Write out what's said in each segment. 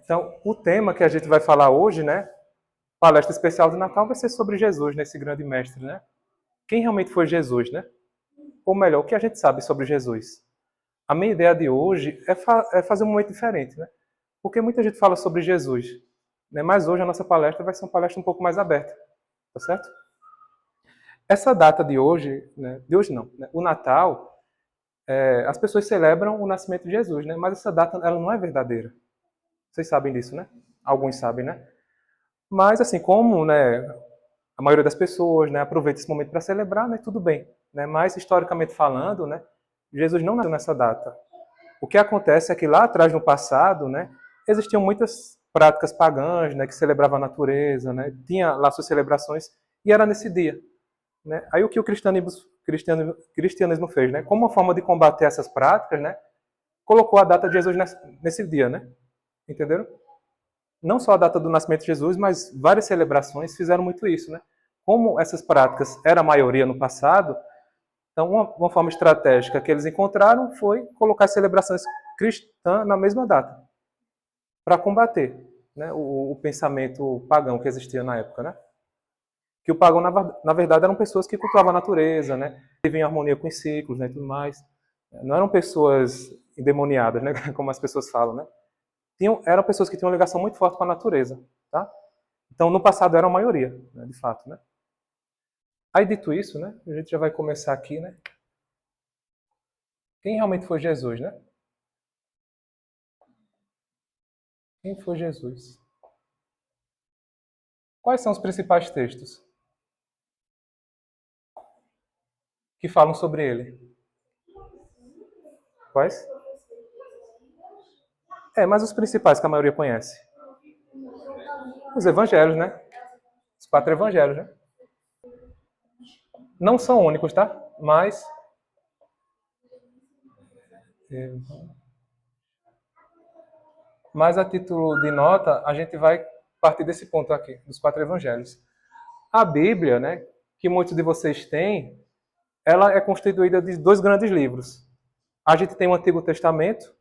Então, o tema que a gente vai falar hoje, né, palestra especial de Natal, vai ser sobre Jesus, né, esse grande mestre, né? Quem realmente foi Jesus, né? Ou melhor, o que a gente sabe sobre Jesus? A minha ideia de hoje é fazer um momento diferente, né? Porque muita gente fala sobre Jesus, né? Mas hoje a nossa palestra vai ser uma palestra um pouco mais aberta, tá certo? Essa data de hoje, né? De hoje não, né? O Natal, as pessoas celebram o nascimento de Jesus, né? Mas essa data ela não é verdadeira. Vocês sabem disso, né? Alguns sabem, né? Mas assim, como, né, a maioria das pessoas, né, aproveita esse momento para celebrar, né, tudo bem, né? Mas historicamente falando, né, Jesus não nasceu nessa data. O que acontece é que lá atrás no passado, né, existiam muitas práticas pagãs, né, que celebravam a natureza, né? Tinha lá suas celebrações e era nesse dia, né? Aí o que o cristianismo fez, né? Como uma forma de combater essas práticas, né, colocou a data de Jesus nesse dia, né? Entenderam? Não só a data do nascimento de Jesus, mas várias celebrações fizeram muito isso, né? Como essas práticas eram a maioria no passado, então uma forma estratégica que eles encontraram foi colocar as celebrações cristãs na mesma data, para combater, né, o pensamento pagão que existia na época, né? Que o pagão, na verdade, eram pessoas que cultuavam a natureza, né? Viviam em harmonia com os ciclos, né, e tudo mais. Não eram pessoas endemoniadas, né? Como as pessoas falam, né? Eram pessoas que tinham uma ligação muito forte com a natureza, tá? Então, no passado era a maioria, né, de fato, né? Aí, dito isso, né, a gente já vai começar aqui, né? Quem realmente foi Jesus, né? Quem foi Jesus? Quais são os principais textos que falam sobre ele? Quais? Mas os principais que a maioria conhece. Os evangelhos, né? Os 4 evangelhos, né? Não são únicos, tá? Mas a título de nota, a gente vai partir desse ponto aqui, dos 4 evangelhos. A Bíblia, né, que muitos de vocês têm, ela é constituída de 2 grandes livros. A gente tem o Antigo Testamento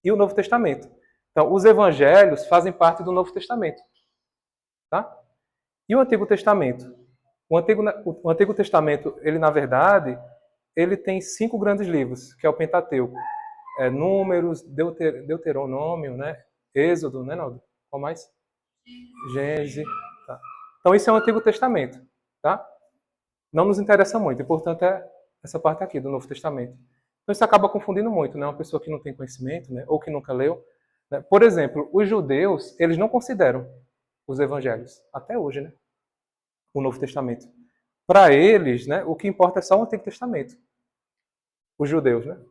e o Novo Testamento. Então, os evangelhos fazem parte do Novo Testamento. Tá? E o Antigo Testamento? O Antigo Testamento, ele na verdade, ele tem 5 grandes livros, que é o Pentateuco. Números, Deuteronômio, né? Êxodo, né, Naldo? Qual mais? Gênesis. Tá. Então, isso é o Antigo Testamento. Tá? Não nos interessa muito, e portanto é essa parte aqui do Novo Testamento. Então isso acaba confundindo muito, né? Uma pessoa que não tem conhecimento, né? Ou que nunca leu. Né? Por exemplo, os judeus, eles não consideram os evangelhos, até hoje, né? O Novo Testamento. Para eles, né, o que importa é só o Antigo Testamento. Os judeus, né?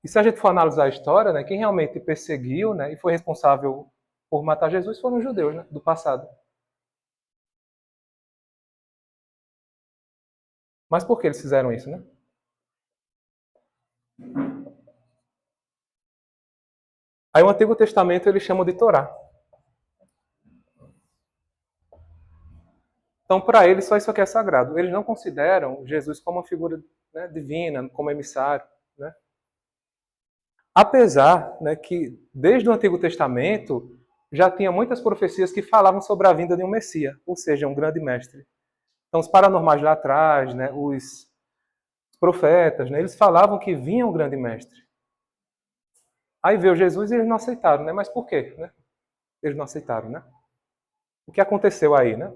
E se a gente for analisar a história, né, quem realmente perseguiu, né, e foi responsável por matar Jesus foram os judeus, né, do passado. Mas por que eles fizeram isso, né? Aí o Antigo Testamento eles chamam de Torá. Então, para eles, só isso aqui é sagrado. Eles não consideram Jesus como uma figura, né, divina, como emissário. Né? Apesar, né, que desde o Antigo Testamento já tinha muitas profecias que falavam sobre a vinda de um Messias, ou seja, um grande mestre. Então, os paranormais lá atrás, né, os profetas, né, eles falavam que vinha um grande mestre. Aí veio Jesus e eles não aceitaram, né? Mas por quê? Né? Eles não aceitaram, né? O que aconteceu aí, né?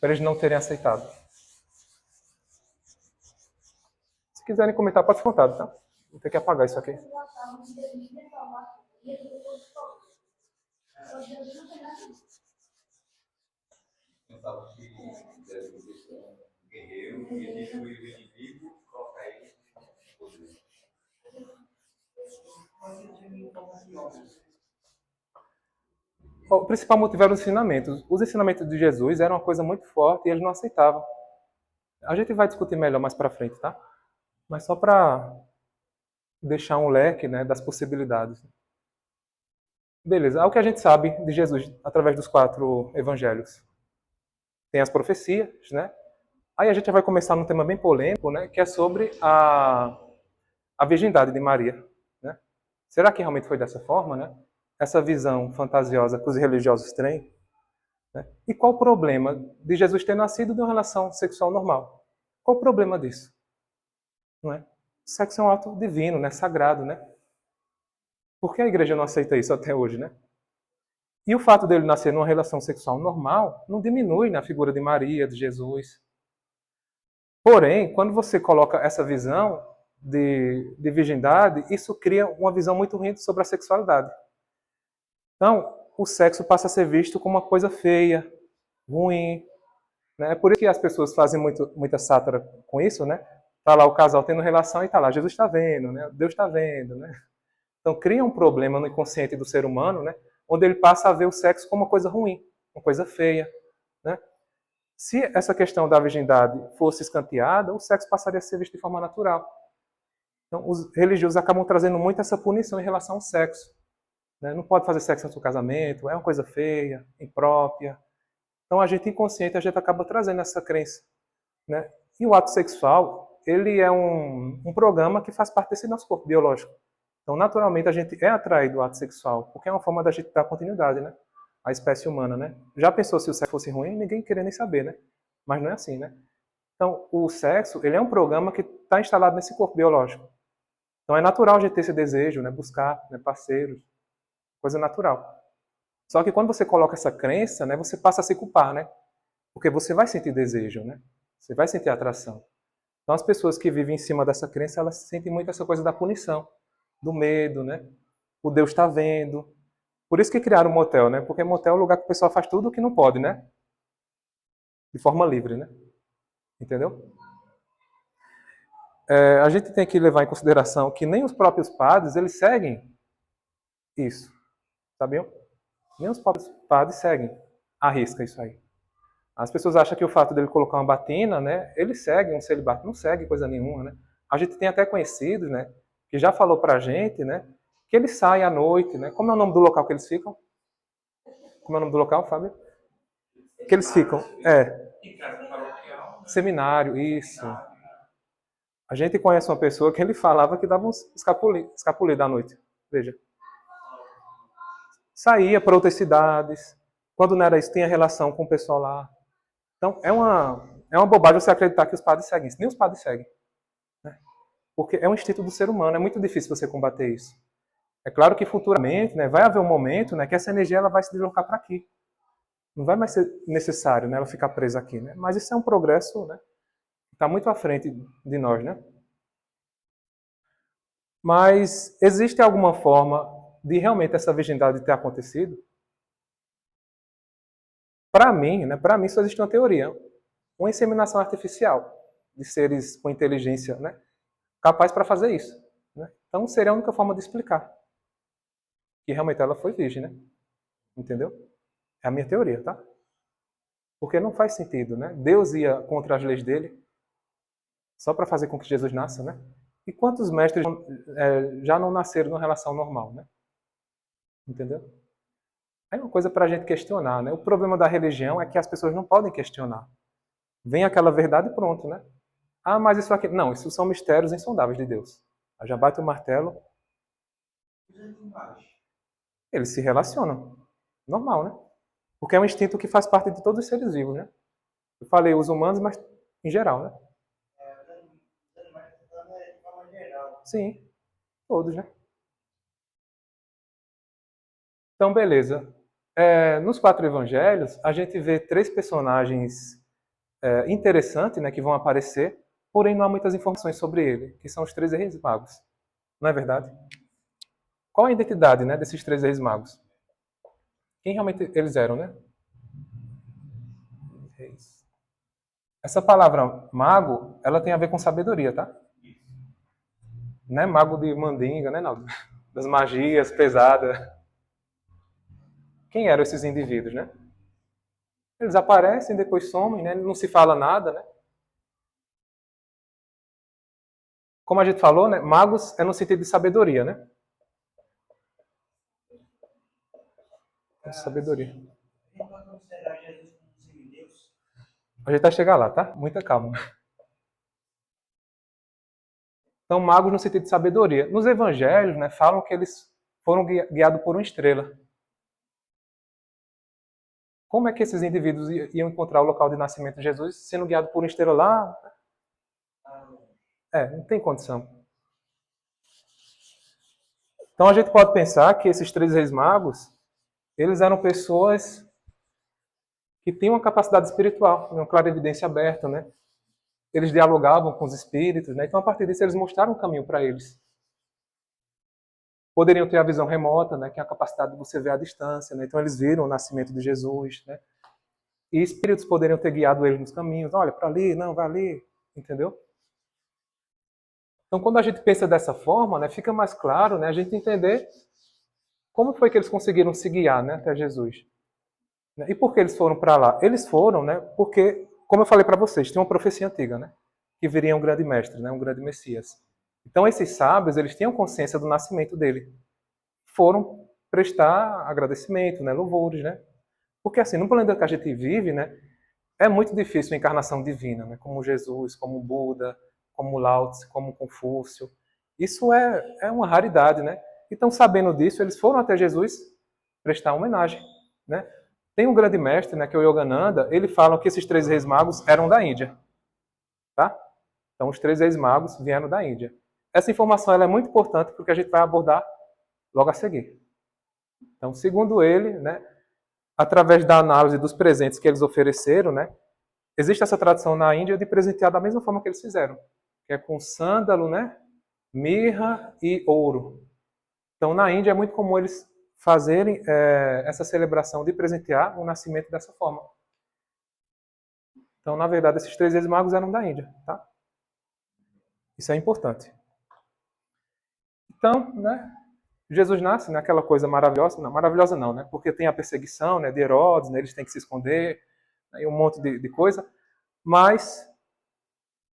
Para eles não terem aceitado. Se quiserem comentar, pode ficar à vontade, tá? Vou ter que apagar isso aqui. O principal motivo era os ensinamentos. Os ensinamentos de Jesus eram uma coisa muito forte e eles não aceitavam. A gente vai discutir melhor mais para frente, tá? Mas só para deixar um leque, né, das possibilidades. Beleza. É o que a gente sabe de Jesus através dos 4 evangelhos. Tem as profecias, né? Aí a gente vai começar num tema bem polêmico, né, que é sobre a virgindade de Maria. Será que realmente foi dessa forma, né? Essa visão fantasiosa que os religiosos têm, né? E qual o problema de Jesus ter nascido de uma relação sexual normal? Qual o problema disso? Não é? O sexo é um ato divino, né? Sagrado, né? Por que a igreja não aceita isso até hoje, né? E o fato dele nascer numa relação sexual normal não diminui na figura de Maria, de Jesus. Porém, quando você coloca essa visão de virgindade, isso cria uma visão muito ruim sobre a sexualidade. Então, o sexo passa a ser visto como uma coisa feia, ruim. Né? É por isso que as pessoas fazem muita sátira com isso, né? Tá lá o casal tendo relação e tá lá, Jesus está vendo, né? Deus está vendo, né? Então cria um problema no inconsciente do ser humano, né? Onde ele passa a ver o sexo como uma coisa ruim, uma coisa feia, né? Se essa questão da virgindade fosse escanteada, o sexo passaria a ser visto de forma natural. Então, os religiosos acabam trazendo muito essa punição em relação ao sexo. Né? Não pode fazer sexo antes do casamento, é uma coisa feia, imprópria. Então, a gente inconsciente, a gente acaba trazendo essa crença. Né? E o ato sexual, ele é um programa que faz parte desse nosso corpo biológico. Então, naturalmente, a gente é atraído ao ato sexual, porque é uma forma da gente dar continuidade, né? À espécie humana, né? Já pensou se o sexo fosse ruim? Ninguém queria nem saber, né? Mas não é assim, né? Então, o sexo, ele é um programa que está instalado nesse corpo biológico. Então, é natural a gente ter esse desejo, né? Buscar, né? Parceiros, coisa natural. Só que quando você coloca essa crença, né? Você passa a se culpar, né? Porque você vai sentir desejo, né? Você vai sentir atração. Então, as pessoas que vivem em cima dessa crença, elas sentem muito essa coisa da punição, do medo, né? O Deus está vendo. Por isso que criaram o motel, né? Porque motel é um lugar que o pessoal faz tudo o que não pode, né? De forma livre, né? Entendeu? A gente tem que levar em consideração que nem os próprios padres, eles seguem isso, sabiam? Nem os próprios padres seguem à risca isso aí. As pessoas acham que o fato dele colocar uma batina, né? Ele segue um celibato, não segue coisa nenhuma, né? A gente tem até conhecidos, né? Que já falou pra gente, né? Que eles saem à noite, né? Como é o nome do local que eles ficam? Como é o nome do local, Fábio? Que eles ficam. Seminário, isso. A gente conhece uma pessoa que ele falava que dava uns escapulir da noite. Veja. Saía para outras cidades. Quando não era isso, tinha relação com o pessoal lá. Então, é uma bobagem você acreditar que os padres seguem isso. Nem os padres seguem. Né? Porque é um instinto do ser humano. É muito difícil você combater isso. É claro que futuramente, né, vai haver um momento, né, que essa energia ela vai se deslocar para aqui. Não vai mais ser necessário, né, ela ficar presa aqui. Né? Mas isso é um progresso, né, que está muito à frente de nós. Né? Mas existe alguma forma de realmente essa virgindade ter acontecido? Para mim só existe uma teoria, uma inseminação artificial de seres com inteligência, né, capaz para fazer isso. Né? Então seria a única forma de explicar que realmente ela foi virgem, né? Entendeu? É a minha teoria, tá? Porque não faz sentido, né? Deus ia contra as leis dele só para fazer com que Jesus nasça, né? E quantos mestres já não nasceram numa relação normal, né? Entendeu? É uma coisa para a gente questionar, né? O problema da religião é que as pessoas não podem questionar. Vem aquela verdade e pronto, né? Ah, mas isso aqui... Não, isso são mistérios insondáveis de Deus. Já bate o martelo, eles se relacionam. Normal, né? Porque é um instinto que faz parte de todos os seres vivos, né? Eu falei os humanos, mas em geral, né? Sim, todos, né? Então, beleza. Nos quatro evangelhos, a gente vê três personagens interessantes, né, que vão aparecer, porém não há muitas informações sobre ele, que são os três reis magos. Não é verdade? Qual a identidade, né, desses três reis magos? Quem realmente eles eram, né? Reis. Essa palavra mago, ela tem a ver com sabedoria, tá? Não é mago de mandinga, né, Naldo? Das magias pesadas. Quem eram esses indivíduos, né? Eles aparecem, depois somem, né? Não se fala nada, né? Como a gente falou, né? Magos é no sentido de sabedoria, né? Sabedoria. A gente vai chegar lá, tá? Muita calma. Então, magos no sentido de sabedoria. Nos evangelhos, né, falam que eles foram guiados por uma estrela. Como é que esses indivíduos iam encontrar o local de nascimento de Jesus sendo guiados por uma estrela lá? Não tem condição. Então a gente pode pensar que esses três reis magos, eles eram pessoas que tinham uma capacidade espiritual, uma clarividência aberta, né? Eles dialogavam com os espíritos, né? Então a partir disso eles mostraram um caminho para eles. Poderiam ter a visão remota, né? Que é a capacidade de você ver à distância, né? Então eles viram o nascimento de Jesus, né? E espíritos poderiam ter guiado eles nos caminhos. Olha, para ali, não, vai ali, entendeu? Então, quando a gente pensa dessa forma, né, fica mais claro, né, a gente entender como foi que eles conseguiram se guiar, né, até Jesus. E por que eles foram para lá? Eles foram, né, porque, como eu falei para vocês, tinha uma profecia antiga, né, que viria um grande mestre, né, um grande Messias. Então, esses sábios, eles tinham consciência do nascimento dele. Foram prestar agradecimento, né, louvores, né. Porque, assim, no planeta que a gente vive, né, é muito difícil a encarnação divina, né, como Jesus, como Buda, como Lao Tse, como Confúcio. Isso é uma raridade, né? Então, sabendo disso, eles foram até Jesus prestar homenagem, né? Tem um grande mestre, né, que é o Yogananda, ele fala que esses três reis magos eram da Índia, tá? Então, os três reis magos vieram da Índia. Essa informação ela é muito importante porque a gente vai abordar logo a seguir. Então, segundo ele, né, através da análise dos presentes que eles ofereceram, né, existe essa tradição na Índia de presentear da mesma forma que eles fizeram, que é com sândalo, né, mirra e ouro. Então, na Índia é muito comum eles fazerem essa celebração de presentear o nascimento dessa forma. Então, na verdade, esses três reis magos eram da Índia, tá? Isso é importante. Então, né, Jesus nasce, né, aquela coisa maravilhosa, não, maravilhosa não, né, porque tem a perseguição, né, de Herodes, né, eles têm que se esconder, né, e um monte de coisa, mas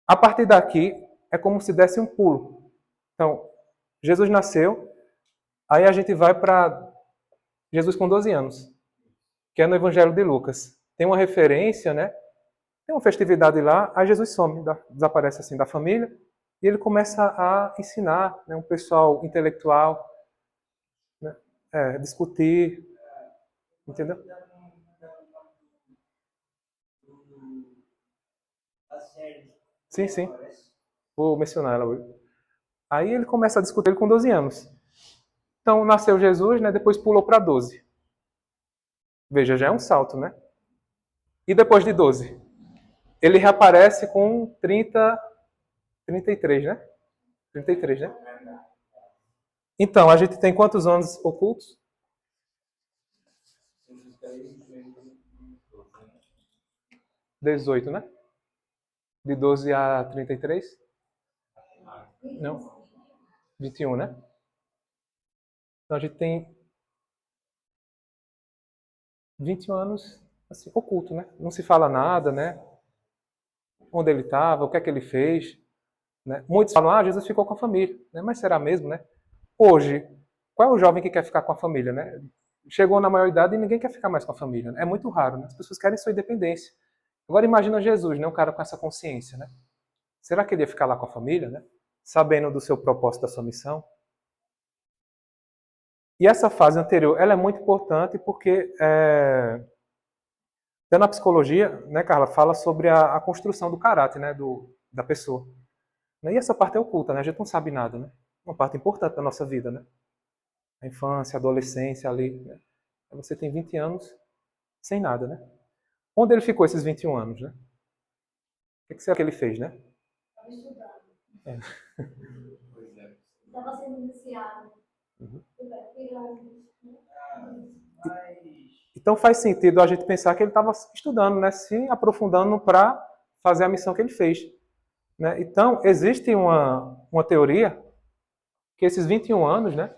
a partir daqui é como se desse um pulo. Então, Jesus nasceu, aí a gente vai para Jesus com 12 anos, que é no Evangelho de Lucas. Tem uma referência, né? Tem uma festividade lá, aí Jesus some, desaparece assim da família, e ele começa a ensinar, né, um pessoal intelectual, né, discutir, entendeu? Sim, sim. Vou mencionar ela hoje. Aí ele começa a discutir com 12 anos. Então nasceu Jesus, né? Depois pulou para 12. Veja, já é um salto, né? E depois de 12? Ele reaparece com 33, né? 33, né? Então, a gente tem quantos anos ocultos? 18, né? De 12 a 33? Não. 21, né? Então a gente tem 21 anos assim, oculto, né? Não se fala nada, né? Onde ele estava, o que é que ele fez. Né? Muitos falam, Jesus ficou com a família. Né? Mas será mesmo, né? Hoje, qual é o jovem que quer ficar com a família, né? Chegou na maioridade e ninguém quer ficar mais com a família. Né? É muito raro, né? As pessoas querem sua independência. Agora imagina Jesus, né? Um cara com essa consciência, né? Será que ele ia ficar lá com a família, né? Sabendo do seu propósito, da sua missão? E essa fase anterior, ela é muito importante porque até na psicologia, né, Carla, fala sobre a construção do caráter, né, da pessoa. E essa parte é oculta, né? A gente não sabe nada, né? Uma parte importante da nossa vida, né? A infância, a adolescência ali. Né? Você tem 20 anos sem nada, né? Onde ele ficou esses 21 anos, né? O que será que ele fez, né? Estava estudando. Estava sendo iniciado. Uhum. Então faz sentido a gente pensar que ele estava estudando, né? Se aprofundando para fazer a missão que ele fez. Né? Então, existe uma teoria que esses 21 anos, né?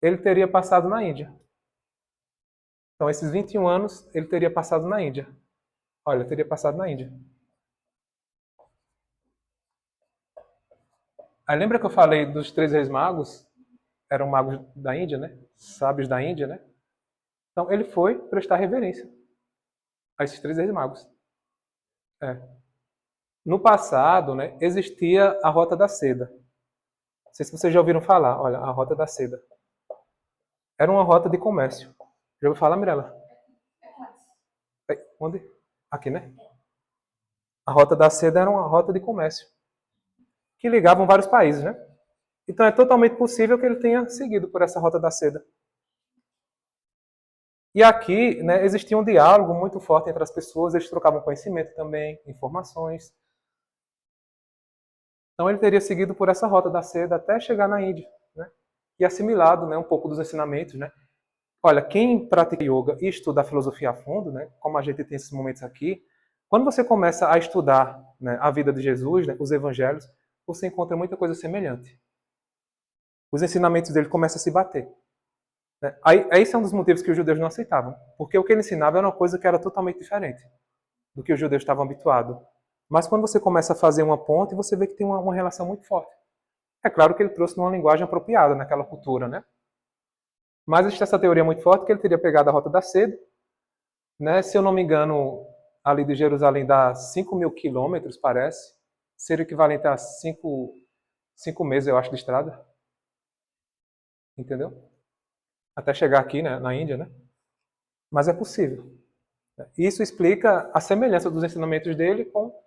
Ele teria passado na Índia. Então, esses 21 anos, ele teria passado na Índia. Olha, ele teria passado na Índia. Aí lembra que eu falei dos três reis magos? Eram magos da Índia, né? Sábios da Índia, né? Então, ele foi prestar reverência a esses três reis magos. É. No passado, né, existia a Rota da Seda. Não sei se vocês já ouviram falar. Olha, a Rota da Seda. Era uma rota de comércio. Já ouviu falar, Mirella? Onde? Aqui, né? A Rota da Seda era uma rota de comércio que ligavam vários países, né? Então é totalmente possível que ele tenha seguido por essa Rota da Seda. E aqui, né, existia um diálogo muito forte entre as pessoas, eles trocavam conhecimento também, informações. Então ele teria seguido por essa Rota da Seda até chegar na Índia, né? E assimilado, né, um pouco dos ensinamentos, né? Olha, quem pratica yoga e estuda a filosofia a fundo, né, como a gente tem esses momentos aqui, quando você começa a estudar, né, a vida de Jesus, né, os evangelhos, você encontra muita coisa semelhante. Os ensinamentos dele começam a se bater. Né? Aí, esse é um dos motivos que os judeus não aceitavam, porque o que ele ensinava era uma coisa que era totalmente diferente do que os judeus estavam habituados. Mas quando você começa a fazer uma ponte, você vê que tem uma relação muito forte. É claro que ele trouxe numa linguagem apropriada naquela cultura, né? Mas existe essa teoria muito forte que ele teria pegado a Rota da Seda, né? Se eu não me engano, ali de Jerusalém dá 5.000 quilômetros, parece. Seria equivalente a 5 meses, eu acho, de estrada. Entendeu? Até chegar aqui, né, na Índia, né? Mas é possível. Isso explica a semelhança dos ensinamentos dele com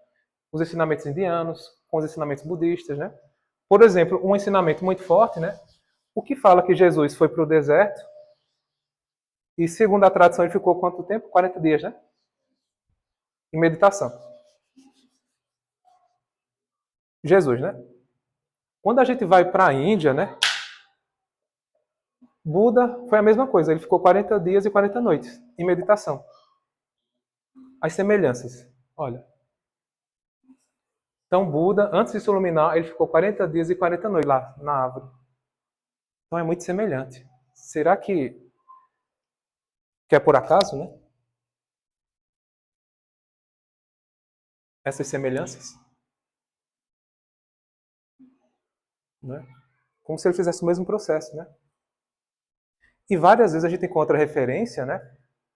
os ensinamentos indianos, com os ensinamentos budistas, né? Por exemplo, um ensinamento muito forte, né? O que fala que Jesus foi para o deserto e, segundo a tradição, ele ficou quanto tempo? 40 dias, né? Em meditação. Jesus, né? Quando a gente vai para a Índia, né? Buda foi a mesma coisa. Ele ficou 40 dias e 40 noites em meditação. As semelhanças. Olha. Então, Buda, antes de se iluminar, ele ficou 40 dias e 40 noites lá na árvore. Então, é muito semelhante. Será que é por acaso, né? Essas semelhanças? Né? Como se ele fizesse o mesmo processo, né? E várias vezes a gente encontra referência, né?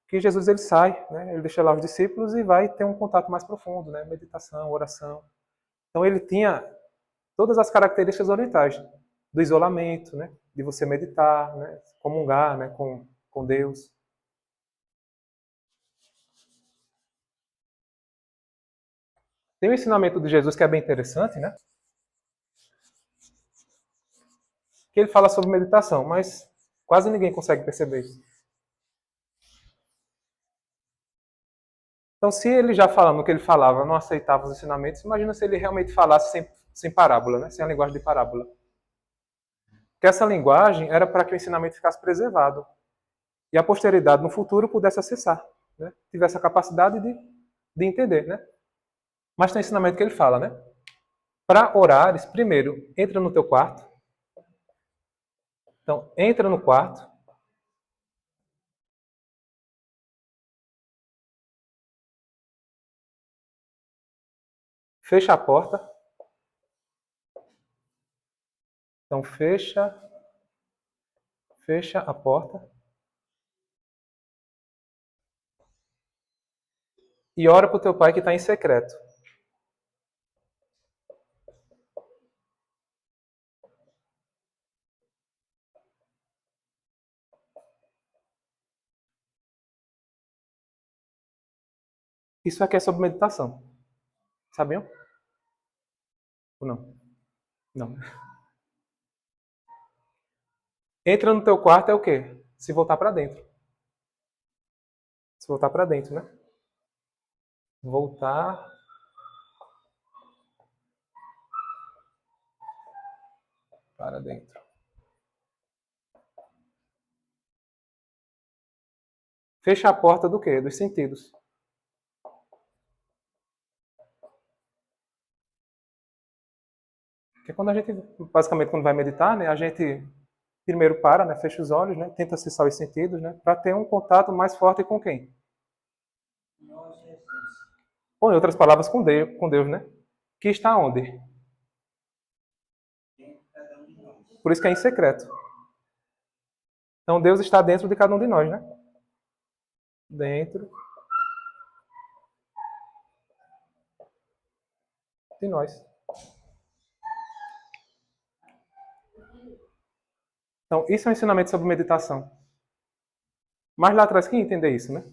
Que Jesus ele sai, né? Ele deixa lá os discípulos e vai ter um contato mais profundo, né? Meditação, oração. Então ele tinha todas as características orientais do isolamento, né? De você meditar, né? Comungar, né? Com Deus. Tem um ensinamento de Jesus que é bem interessante, né? Que ele fala sobre meditação, mas quase ninguém consegue perceber isso. Então, se ele já falando o que ele falava, não aceitava os ensinamentos, imagina se ele realmente falasse sem parábola, né? Sem a linguagem de parábola. Porque essa linguagem era para que o ensinamento ficasse preservado e a posteridade no futuro pudesse acessar, né? Tivesse a capacidade de entender, né? Mas tem ensinamento que ele fala, né? Para orares, primeiro, entra no teu quarto. Então, entra no quarto. Fecha a porta. Então, fecha a porta. E ora para o teu pai que está em secreto. Isso aqui é sobre meditação. Sabiam? Ou não? Não. Entra no teu quarto é o quê? Se voltar para dentro. Se voltar para dentro, né? Voltar para dentro. Fecha a porta do quê? Dos sentidos. Porque quando a gente, basicamente, quando vai meditar, né, a gente primeiro para, né, fecha os olhos, né, tenta acessar os sentidos, né, para ter um contato mais forte com quem? Ou, em outras palavras, com Deus, né? Que está onde? Por isso que é em secreto. Então Deus está dentro de cada um de nós, né? Dentro de nós. Então, isso é um ensinamento sobre meditação. Mas lá atrás, quem entender isso, né?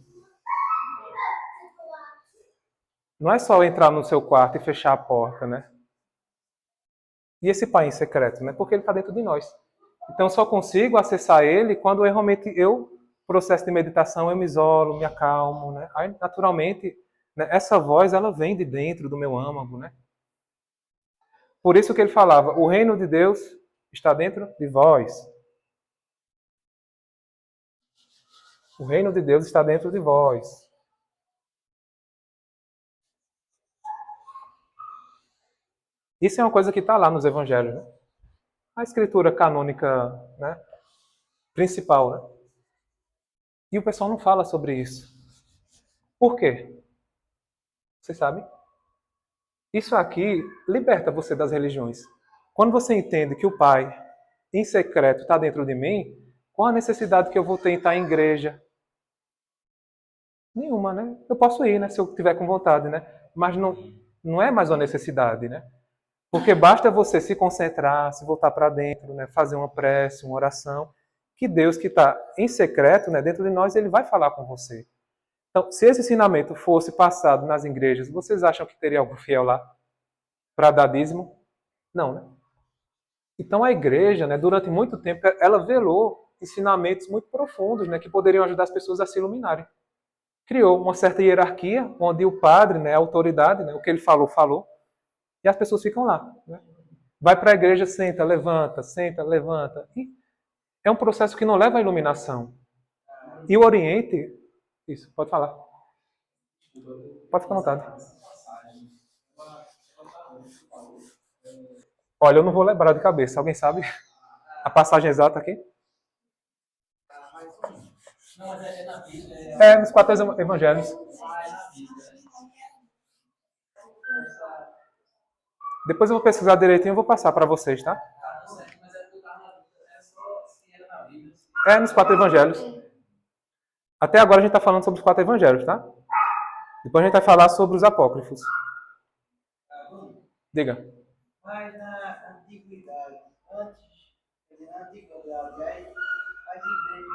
Não é só entrar no seu quarto e fechar a porta, né? E esse Pai em secreto, né? Porque ele está dentro de nós. Então, eu só consigo acessar ele quando realmente processo de meditação, eu me isolo, me acalmo, né? Aí, naturalmente, né, essa voz, ela vem de dentro do meu âmago, né? Por isso que ele falava, o reino de Deus está dentro de vós. O reino de Deus está dentro de vós. Isso é uma coisa que está lá nos evangelhos, né? A escritura canônica, né, principal, né? E o pessoal não fala sobre isso. Por quê? Vocês sabem? Isso aqui liberta você das religiões. Quando você entende que o Pai, em secreto, está dentro de mim, qual a necessidade que eu vou ter em estar em igreja? Nenhuma, né? Eu posso ir, né? Se eu tiver com vontade, né? Mas não é mais uma necessidade, né? Porque basta você se concentrar, se voltar para dentro, né? Fazer uma prece, uma oração, que Deus que está em secreto, né? Dentro de nós, ele vai falar com você. Então, se esse ensinamento fosse passado nas igrejas, vocês acham que teria algum fiel lá para dar dízimo? Não, né? Então a igreja, né, durante muito tempo, ela velou ensinamentos muito profundos, né, que poderiam ajudar as pessoas a se iluminarem. Criou uma certa hierarquia, onde o padre, né, a autoridade, né, o que ele falou, falou, e as pessoas ficam lá. Né? Vai para a igreja, senta, levanta. E é um processo que não leva à iluminação. E o Oriente... Isso, pode falar. Pode ficar à vontade. Olha, eu não vou lembrar de cabeça. Alguém sabe a passagem exata aqui? É, nos 4 evangelhos. Depois eu vou pesquisar direitinho e vou passar para vocês, tá? É, nos 4 evangelhos. Até agora a gente está falando sobre os 4 evangelhos, tá? Depois a gente vai falar sobre os apócrifos. Diga. Mas na antiguidade, na antiguidade, aí as igrejas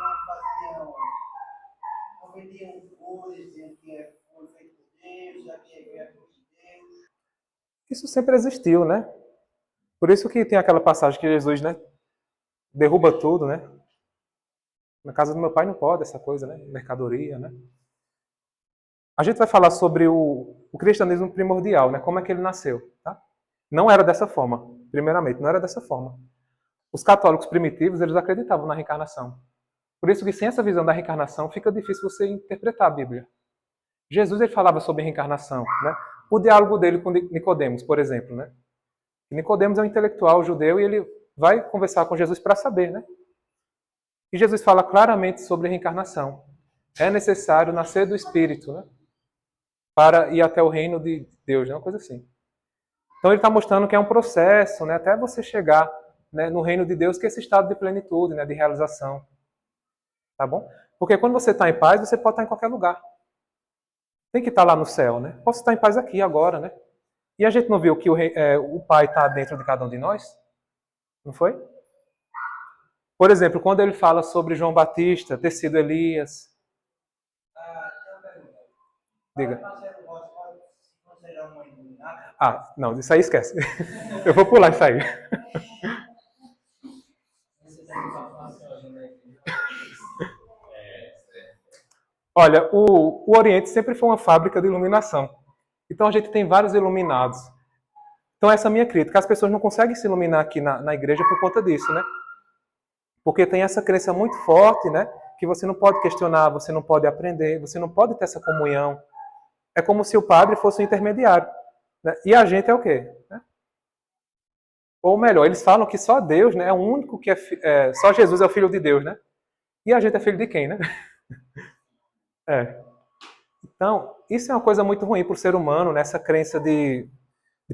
não vendiam coisas, dizendo que foi feito por Deus, aqui é feito por Deus. Isso sempre existiu, né? Por isso que tem aquela passagem que Jesus, né, derruba tudo, né? Na casa do meu pai não pode essa coisa, né? Mercadoria, né? A gente vai falar sobre o cristianismo primordial, né? Como é que ele nasceu, tá? Não era dessa forma, primeiramente, não era dessa forma. Os católicos primitivos, eles acreditavam na reencarnação. Por isso que sem essa visão da reencarnação, fica difícil você interpretar a Bíblia. Jesus, ele falava sobre reencarnação, né? O diálogo dele com Nicodemos, por exemplo, né? Nicodemos é um intelectual judeu e ele vai conversar com Jesus para saber, né? E Jesus fala claramente sobre reencarnação. É necessário nascer do Espírito, né? Para ir até o reino de Deus, né? Uma coisa assim. Então ele está mostrando que é um processo, né? Até você chegar, né, no reino de Deus, que é esse estado de plenitude, né? De realização. Tá bom? Porque quando você está em paz, você pode estar em qualquer lugar. Tem que estar lá no céu, né? Posso estar em paz aqui, agora, né? E a gente não viu que o Pai está dentro de cada um de nós? Não foi? Por exemplo, quando ele fala sobre João Batista ter sido Elias. Diga. Ah, não, isso aí esquece. Eu vou pular isso aí. Olha, o Oriente sempre foi uma fábrica de iluminação. Então a gente tem vários iluminados. Então essa é a minha crítica. As pessoas não conseguem se iluminar aqui na igreja por conta disso, né? Porque tem essa crença muito forte, né? Que você não pode questionar, você não pode aprender, você não pode ter essa comunhão. É como se o padre fosse o intermediário. Né? E a gente é o quê? Ou melhor, eles falam que só Deus, né, é o único que só Jesus é o filho de Deus, né? E a gente é filho de quem, né? É. Então, isso é uma coisa muito ruim para o ser humano, né? Essa crença de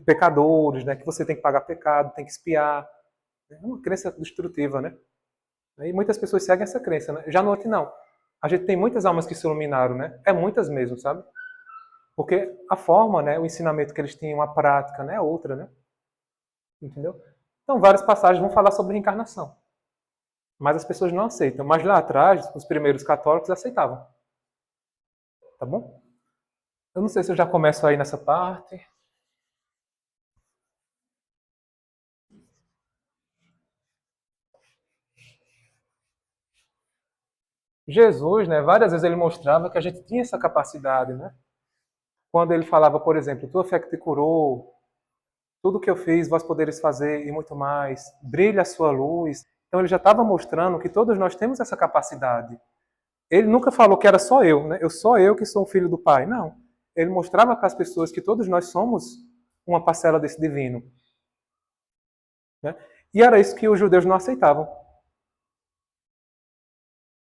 pecadores, né? Que você tem que pagar pecado, tem que espiar. É uma crença destrutiva, né? E muitas pessoas seguem essa crença, né? Já no outro, não. A gente tem muitas almas que se iluminaram, né? É muitas mesmo, sabe? Porque a forma, né, o ensinamento que eles tinham, a prática, né, é outra, né? Entendeu? Então, várias passagens vão falar sobre reencarnação. Mas as pessoas não aceitam. Mas lá atrás, os primeiros católicos aceitavam. Tá bom? Eu não sei se eu já começo aí nessa parte. Jesus, né, várias vezes ele mostrava que a gente tinha essa capacidade, né? Quando ele falava, por exemplo, tua fé que te curou, tudo que eu fiz, vós podereis fazer e muito mais, brilha a sua luz. Então ele já estava mostrando que todos nós temos essa capacidade. Ele nunca falou que era só eu, né? Eu sou eu que sou o filho do Pai. Não. Ele mostrava para as pessoas que todos nós somos uma parcela desse divino. Né? E era isso que os judeus não aceitavam.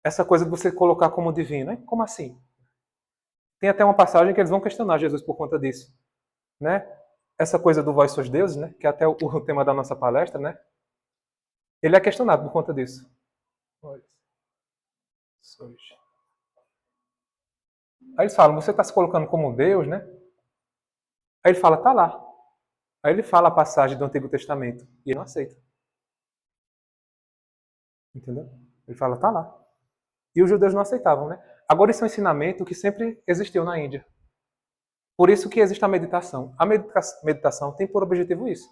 Essa coisa de você colocar como divino. Né? Como assim? Tem até uma passagem que eles vão questionar Jesus por conta disso. Né? Essa coisa do vós sois deuses, né? Que é até o tema da nossa palestra, né? Ele é questionado por conta disso. Vós sois. Aí eles falam, você está se colocando como Deus, né? Aí ele fala, tá lá. Aí ele fala a passagem do Antigo Testamento. E ele não aceita. Entendeu? Ele fala, tá lá. E os judeus não aceitavam, né? Agora isso é um ensinamento que sempre existiu na Índia. Por isso que existe a meditação. A meditação tem por objetivo isso.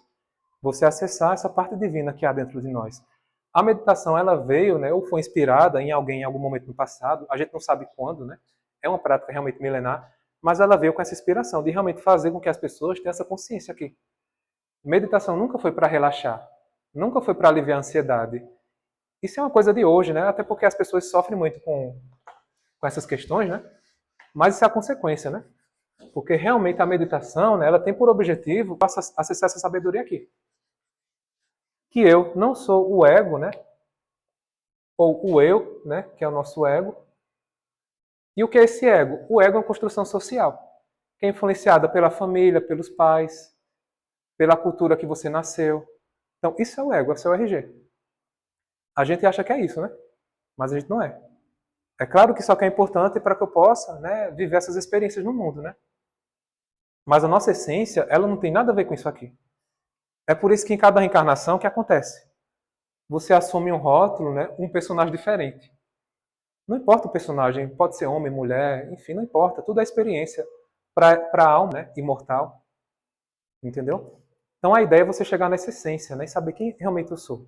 Você acessar essa parte divina que há dentro de nós. A meditação, ela veio, né, ou foi inspirada em alguém em algum momento no passado, a gente não sabe quando, né? É uma prática realmente milenar, mas ela veio com essa inspiração de realmente fazer com que as pessoas tenham essa consciência aqui. Meditação nunca foi para relaxar, nunca foi para aliviar a ansiedade. Isso é uma coisa de hoje, né? Até porque as pessoas sofrem muito com essas questões, né? Mas isso é a consequência, né? Porque realmente a meditação, né, ela tem por objetivo acessar essa sabedoria aqui. Que eu não sou o ego, né? Ou o eu, né? Que é o nosso ego. E o que é esse ego? O ego é uma construção social, que é influenciada pela família, pelos pais, pela cultura que você nasceu. Então, isso é o ego, esse é o RG. A gente acha que é isso, né? Mas a gente não é. É claro que isso aqui é importante para que eu possa, né, viver essas experiências no mundo, né? Mas a nossa essência, ela não tem nada a ver com isso aqui. É por isso que em cada reencarnação, o que acontece? Você assume um rótulo, né, um personagem diferente. Não importa o personagem, pode ser homem, mulher, enfim, não importa. Tudo é experiência para a alma, né, imortal. Entendeu? Então a ideia é você chegar nessa essência, né, e saber quem realmente eu sou.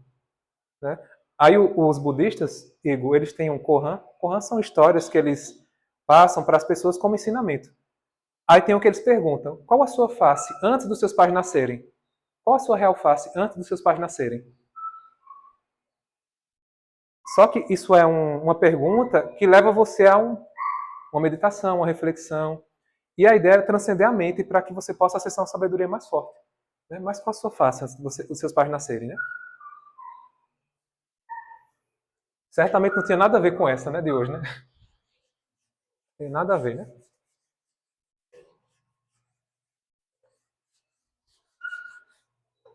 Né? Aí os budistas, Igor, eles têm um Kohan. Kohan são histórias que eles passam para as pessoas como ensinamento. Aí tem o que eles perguntam: qual a sua face antes dos seus pais nascerem? Qual a sua real face antes dos seus pais nascerem? Só que isso é uma pergunta que leva você a uma meditação, uma reflexão. E a ideia é transcender a mente para que você possa acessar uma sabedoria mais forte. Né? Mas qual a sua face antes dos seus pais nascerem? Né? Certamente não tinha nada a ver com essa, né, de hoje, né? Tem nada a ver, né?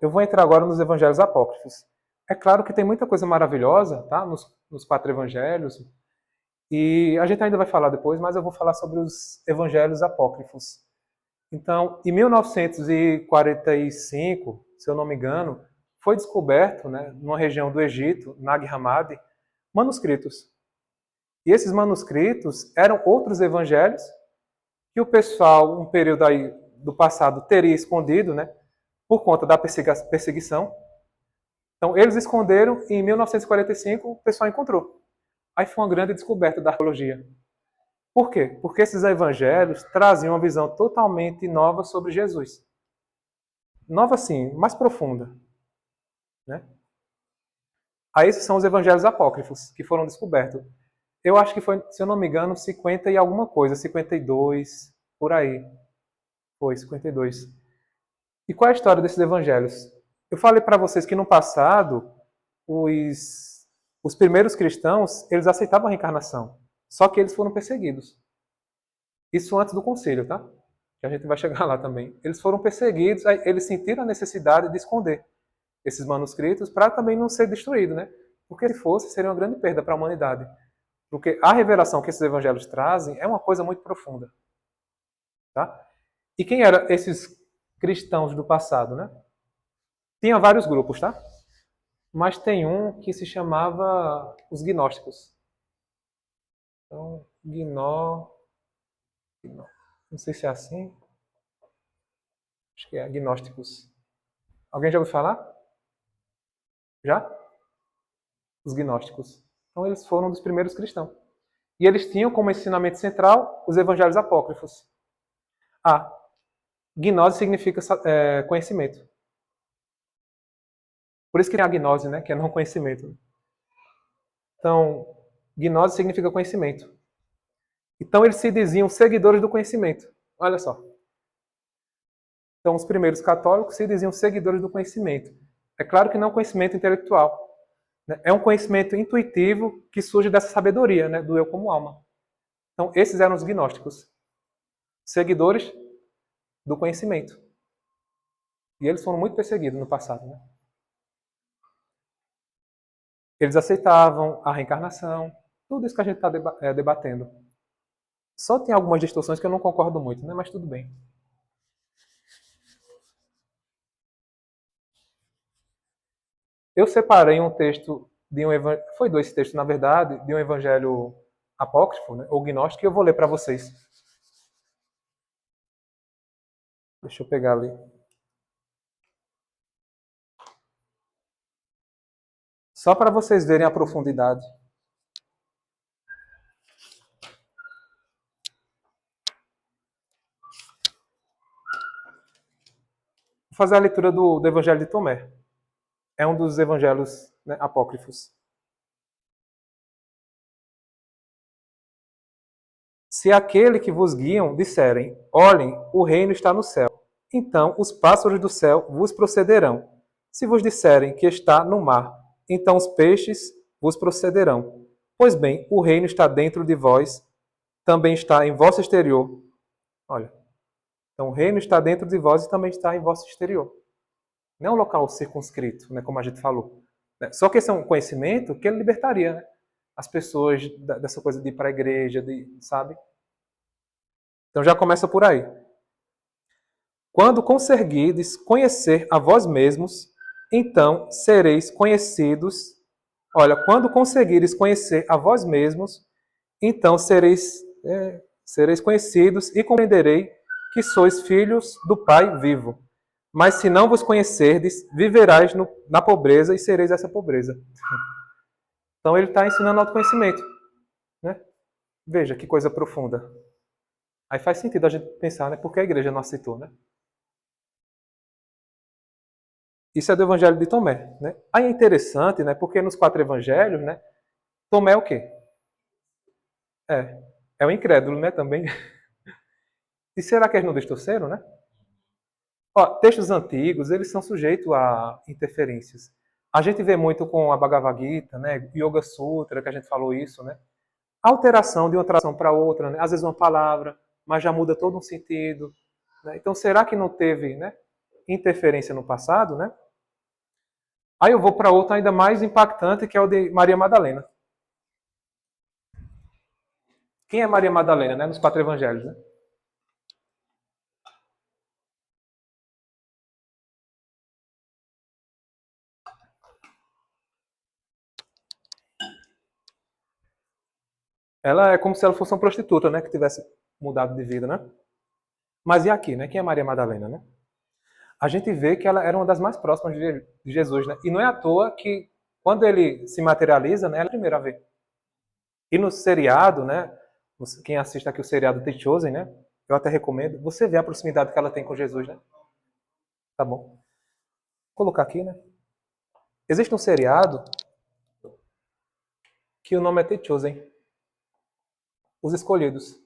Eu vou entrar agora nos evangelhos apócrifos. É claro que tem muita coisa maravilhosa, tá? Nos quatro evangelhos. E a gente ainda vai falar depois, mas eu vou falar sobre os evangelhos apócrifos. Então, em 1945, se eu não me engano, foi descoberto, né, numa região do Egito, Nag Hammadi, manuscritos. E esses manuscritos eram outros evangelhos que o pessoal, um período aí do passado, teria escondido, né, por conta da perseguição. Então, eles esconderam e em 1945 o pessoal encontrou. Aí foi uma grande descoberta da arqueologia. Por quê? Porque esses evangelhos traziam uma visão totalmente nova sobre Jesus. Nova, sim, mais profunda. Né? Aí esses são os evangelhos apócrifos que foram descobertos. Eu acho que foi, se eu não me engano, 50 e alguma coisa, 52, por aí. Foi, 52. E qual é a história desses evangelhos? Eu falei para vocês que no passado, os primeiros cristãos, eles aceitavam a reencarnação. Só que eles foram perseguidos. Isso antes do concílio, tá? Que a gente vai chegar lá também. Eles foram perseguidos, aí eles sentiram a necessidade de esconder esses manuscritos para também não ser destruído, né? Porque se fosse, seria uma grande perda para a humanidade. Porque a revelação que esses evangelhos trazem é uma coisa muito profunda. Tá? E quem eram esses cristãos do passado, né? Tinha vários grupos, tá? Mas tem um que se chamava os gnósticos. Então, não sei se é assim. Acho que é gnósticos. Alguém já ouviu falar? Já? Os gnósticos. Então eles foram um dos primeiros cristãos. E eles tinham como ensinamento central os evangelhos apócrifos. Ah, gnose significa conhecimento. Por isso que tem a gnose, né? Que é não conhecimento. Então, gnose significa conhecimento. Então eles se diziam seguidores do conhecimento. Olha só. Então os primeiros católicos se diziam seguidores do conhecimento. É claro que não conhecimento intelectual. Né? É um conhecimento intuitivo que surge dessa sabedoria, né? Do eu como alma. Então esses eram os gnósticos. Seguidores do conhecimento. E eles foram muito perseguidos no passado. Né? Eles aceitavam a reencarnação. Tudo isso que a gente está debatendo. Só tem algumas distorções que eu não concordo muito, né? Mas tudo bem. Eu separei um texto de um evangelho, foi dois textos, na verdade, de um evangelho apócrifo, né, ou gnóstico, que eu vou ler para vocês. Deixa eu pegar ali. Só para vocês verem a profundidade. Vou fazer a leitura do Evangelho de Tomé. É um dos evangelhos, né, apócrifos. Se aquele que vos guiam disserem, olhem, o reino está no céu, então os pássaros do céu vos procederão. Se vos disserem que está no mar, então os peixes vos procederão. Pois bem, o reino está dentro de vós, também está em vosso exterior. Olha, então o reino está dentro de vós e também está em vosso exterior. Não é um local circunscrito, né, como a gente falou. Só que esse é um conhecimento que ele libertaria, né, as pessoas dessa coisa de ir para a igreja, sabe? Então já começa por aí. Quando conseguirdes conhecer a vós mesmos, então sereis conhecidos. Olha, quando conseguires conhecer a vós mesmos, então sereis conhecidos e compreenderei que sois filhos do Pai vivo. Mas se não vos conhecerdes, viverás na pobreza e sereis essa pobreza. Então ele está ensinando autoconhecimento. Né? Veja que coisa profunda. Aí faz sentido a gente pensar, né? Por que a igreja não aceitou, né? Isso é do Evangelho de Tomé. Né? Aí é interessante, né? Porque nos 4 evangelhos, né? Tomé é o quê? É o incrédulo, né? Também. E será que eles não distorceram, né? Ó, textos antigos, eles são sujeitos a interferências. A gente vê muito com a Bhagavad Gita, né? Yoga Sutra, que a gente falou isso, né? Alteração de uma tradução para outra, né? Às vezes uma palavra, mas já muda todo um sentido. Né? Então, será que não teve, né, interferência no passado, né? Aí eu vou para outro ainda mais impactante, que é o de Maria Madalena. Quem é Maria Madalena, né? Nos 4 evangelhos, né? Ela é como se ela fosse uma prostituta, né? Que tivesse mudado de vida, né? Mas e aqui, né? Quem é Maria Madalena, né? A gente vê que ela era uma das mais próximas de Jesus, né? E não é à toa que, quando ele se materializa, né? Ela é a primeira a ver. E no seriado, né? Quem assiste aqui o seriado The Chosen, né? Eu até recomendo. Você vê a proximidade que ela tem com Jesus, né? Tá bom. Vou colocar aqui, né? Existe um seriado que o nome é The Chosen. Os Escolhidos.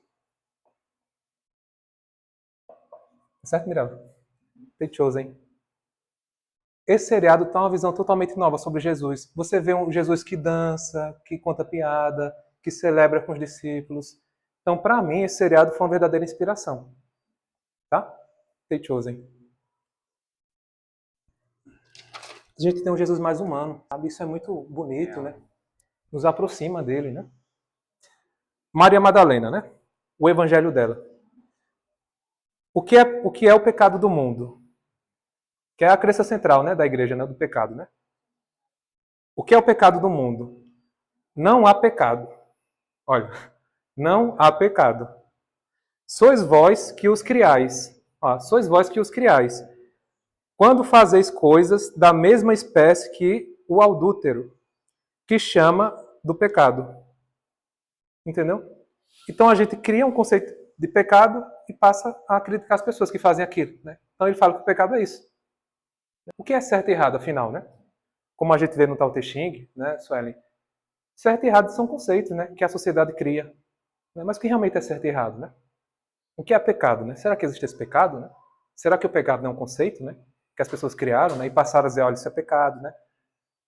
Certo, Mirella? The Chosen. Esse seriado tem uma visão totalmente nova sobre Jesus. Você vê um Jesus que dança, que conta piada, que celebra com os discípulos. Então, para mim, esse seriado foi uma verdadeira inspiração. Tá? The Chosen. A gente tem um Jesus mais humano, sabe? Isso é muito bonito, né? Nos aproxima dele, né? Maria Madalena, né? O evangelho dela. O que é o pecado do mundo? Que é a crença central, né, da igreja, né, do pecado, né? O que é o pecado do mundo? Não há pecado. Olha, não há pecado. Sois vós que os criais. Sois vós que os criais. Quando fazeis coisas da mesma espécie que o adúltero, que chama do pecado. Entendeu? Então a gente cria um conceito de pecado e passa a criticar as pessoas que fazem aquilo, né? Então ele fala que o pecado é isso. O que é certo e errado, afinal, né? Como a gente vê no Tao Te Ching, né, Suelen? Certo e errado são conceitos, né, que a sociedade cria. Né? Mas o que realmente é certo e errado, né? O que é pecado, né? Será que existe esse pecado, né? Será que o pecado não é um conceito, né? Que as pessoas criaram, né? E passaram a dizer, olha, isso é pecado, né?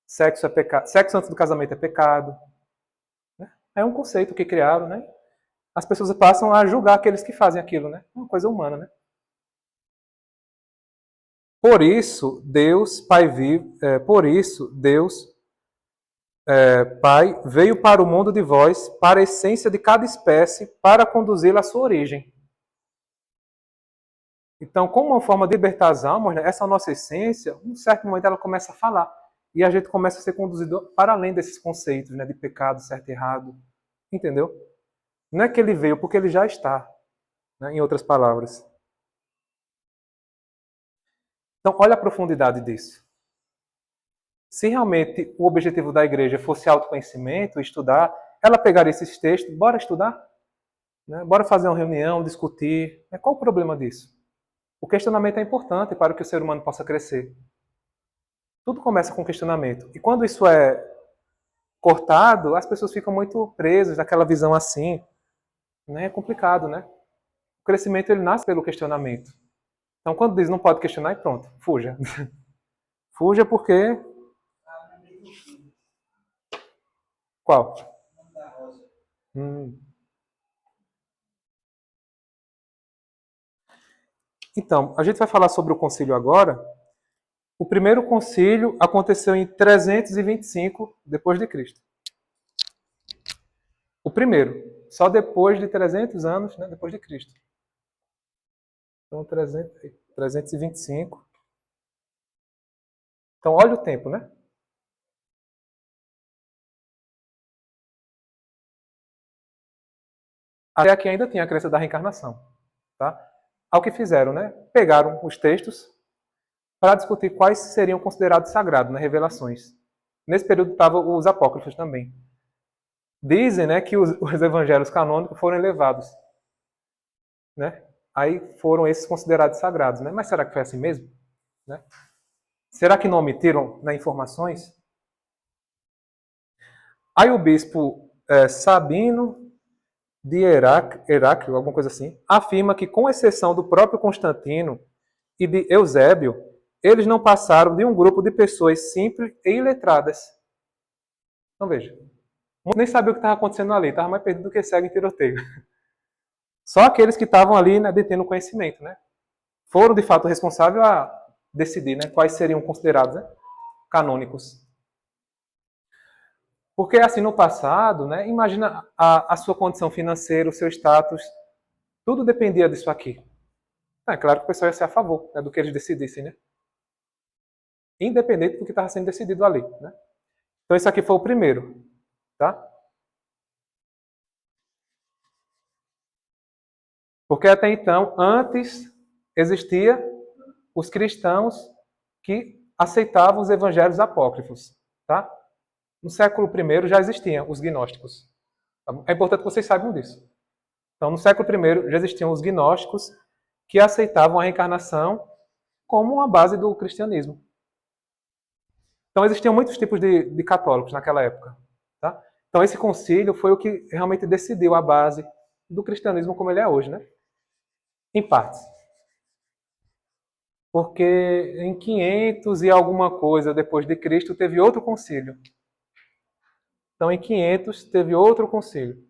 Sexo é pecado. Sexo antes do casamento é pecado. Né? É um conceito que criaram, né? As pessoas passam a julgar aqueles que fazem aquilo, né? É uma coisa humana, né? Por isso, Deus, Pai vivo, por isso, Deus, Pai, veio para o mundo de vós, para a essência de cada espécie, para conduzi-la à sua origem. Então, como uma forma de libertar as almas, né, essa nossa essência, em um certo momento ela começa a falar. E a gente começa a ser conduzido para além desses conceitos, né, de pecado, certo e errado. Entendeu? Não é que ele veio, porque ele já está, né, em outras palavras. Então, olha a profundidade disso. Se realmente o objetivo da igreja fosse autoconhecimento, estudar, ela pegaria esses textos, bora estudar? Né? Bora fazer uma reunião, discutir. Qual o problema disso? O questionamento é importante para que o ser humano possa crescer. Tudo começa com questionamento. E quando isso é cortado, as pessoas ficam muito presas naquela visão assim. Né? É complicado, né? O crescimento ele nasce pelo questionamento. Então, quando diz não pode questionar, pronto, fuja. Fuja porque... Qual? Então, a gente vai falar sobre o concílio agora. O primeiro concílio aconteceu em 325 depois de Cristo. O primeiro, só depois de 300 anos, né, depois de Cristo. Então, 325. Então, olha o tempo, né? Até aqui ainda tinha a crença da reencarnação. Tá? Ao que fizeram, né? Pegaram os textos para discutir quais seriam considerados sagrados, né? Revelações. Nesse período estavam os apócrifos também. Dizem, né, que os evangelhos canônicos foram elevados. Né? Aí foram esses considerados sagrados. Né? Mas será que foi assim mesmo? Né? Será que não omitiram, né, informações? Aí o bispo Sabino de Heráclio, alguma coisa assim, afirma que, com exceção do próprio Constantino e de Eusébio, eles não passaram de um grupo de pessoas simples e iletradas. Então veja, nem sabia o que estava acontecendo ali, estava mais perdido do que cego em tiroteio. Só aqueles que estavam ali, né, detendo conhecimento, né, foram de fato responsáveis a decidir, né, quais seriam considerados, né, canônicos. Porque assim, no passado, né, imagina a sua condição financeira, o seu status, tudo dependia disso aqui. É claro que o pessoal ia ser a favor, né, do que eles decidissem, né? Independente do que estava sendo decidido ali. Né? Então, esse aqui foi o primeiro. Tá? Porque até então, antes, existia os cristãos que aceitavam os evangelhos apócrifos. Tá? No século I já existiam os gnósticos. É importante que vocês saibam disso. Então, no século I já existiam os gnósticos que aceitavam a reencarnação como uma base do cristianismo. Então, existiam muitos tipos de católicos naquela época. Tá? Então, esse concílio foi o que realmente decidiu a base do cristianismo como ele é hoje, né? Em partes. Porque em 500 e alguma coisa depois de Cristo teve outro concílio. Então, em 500 teve outro concílio.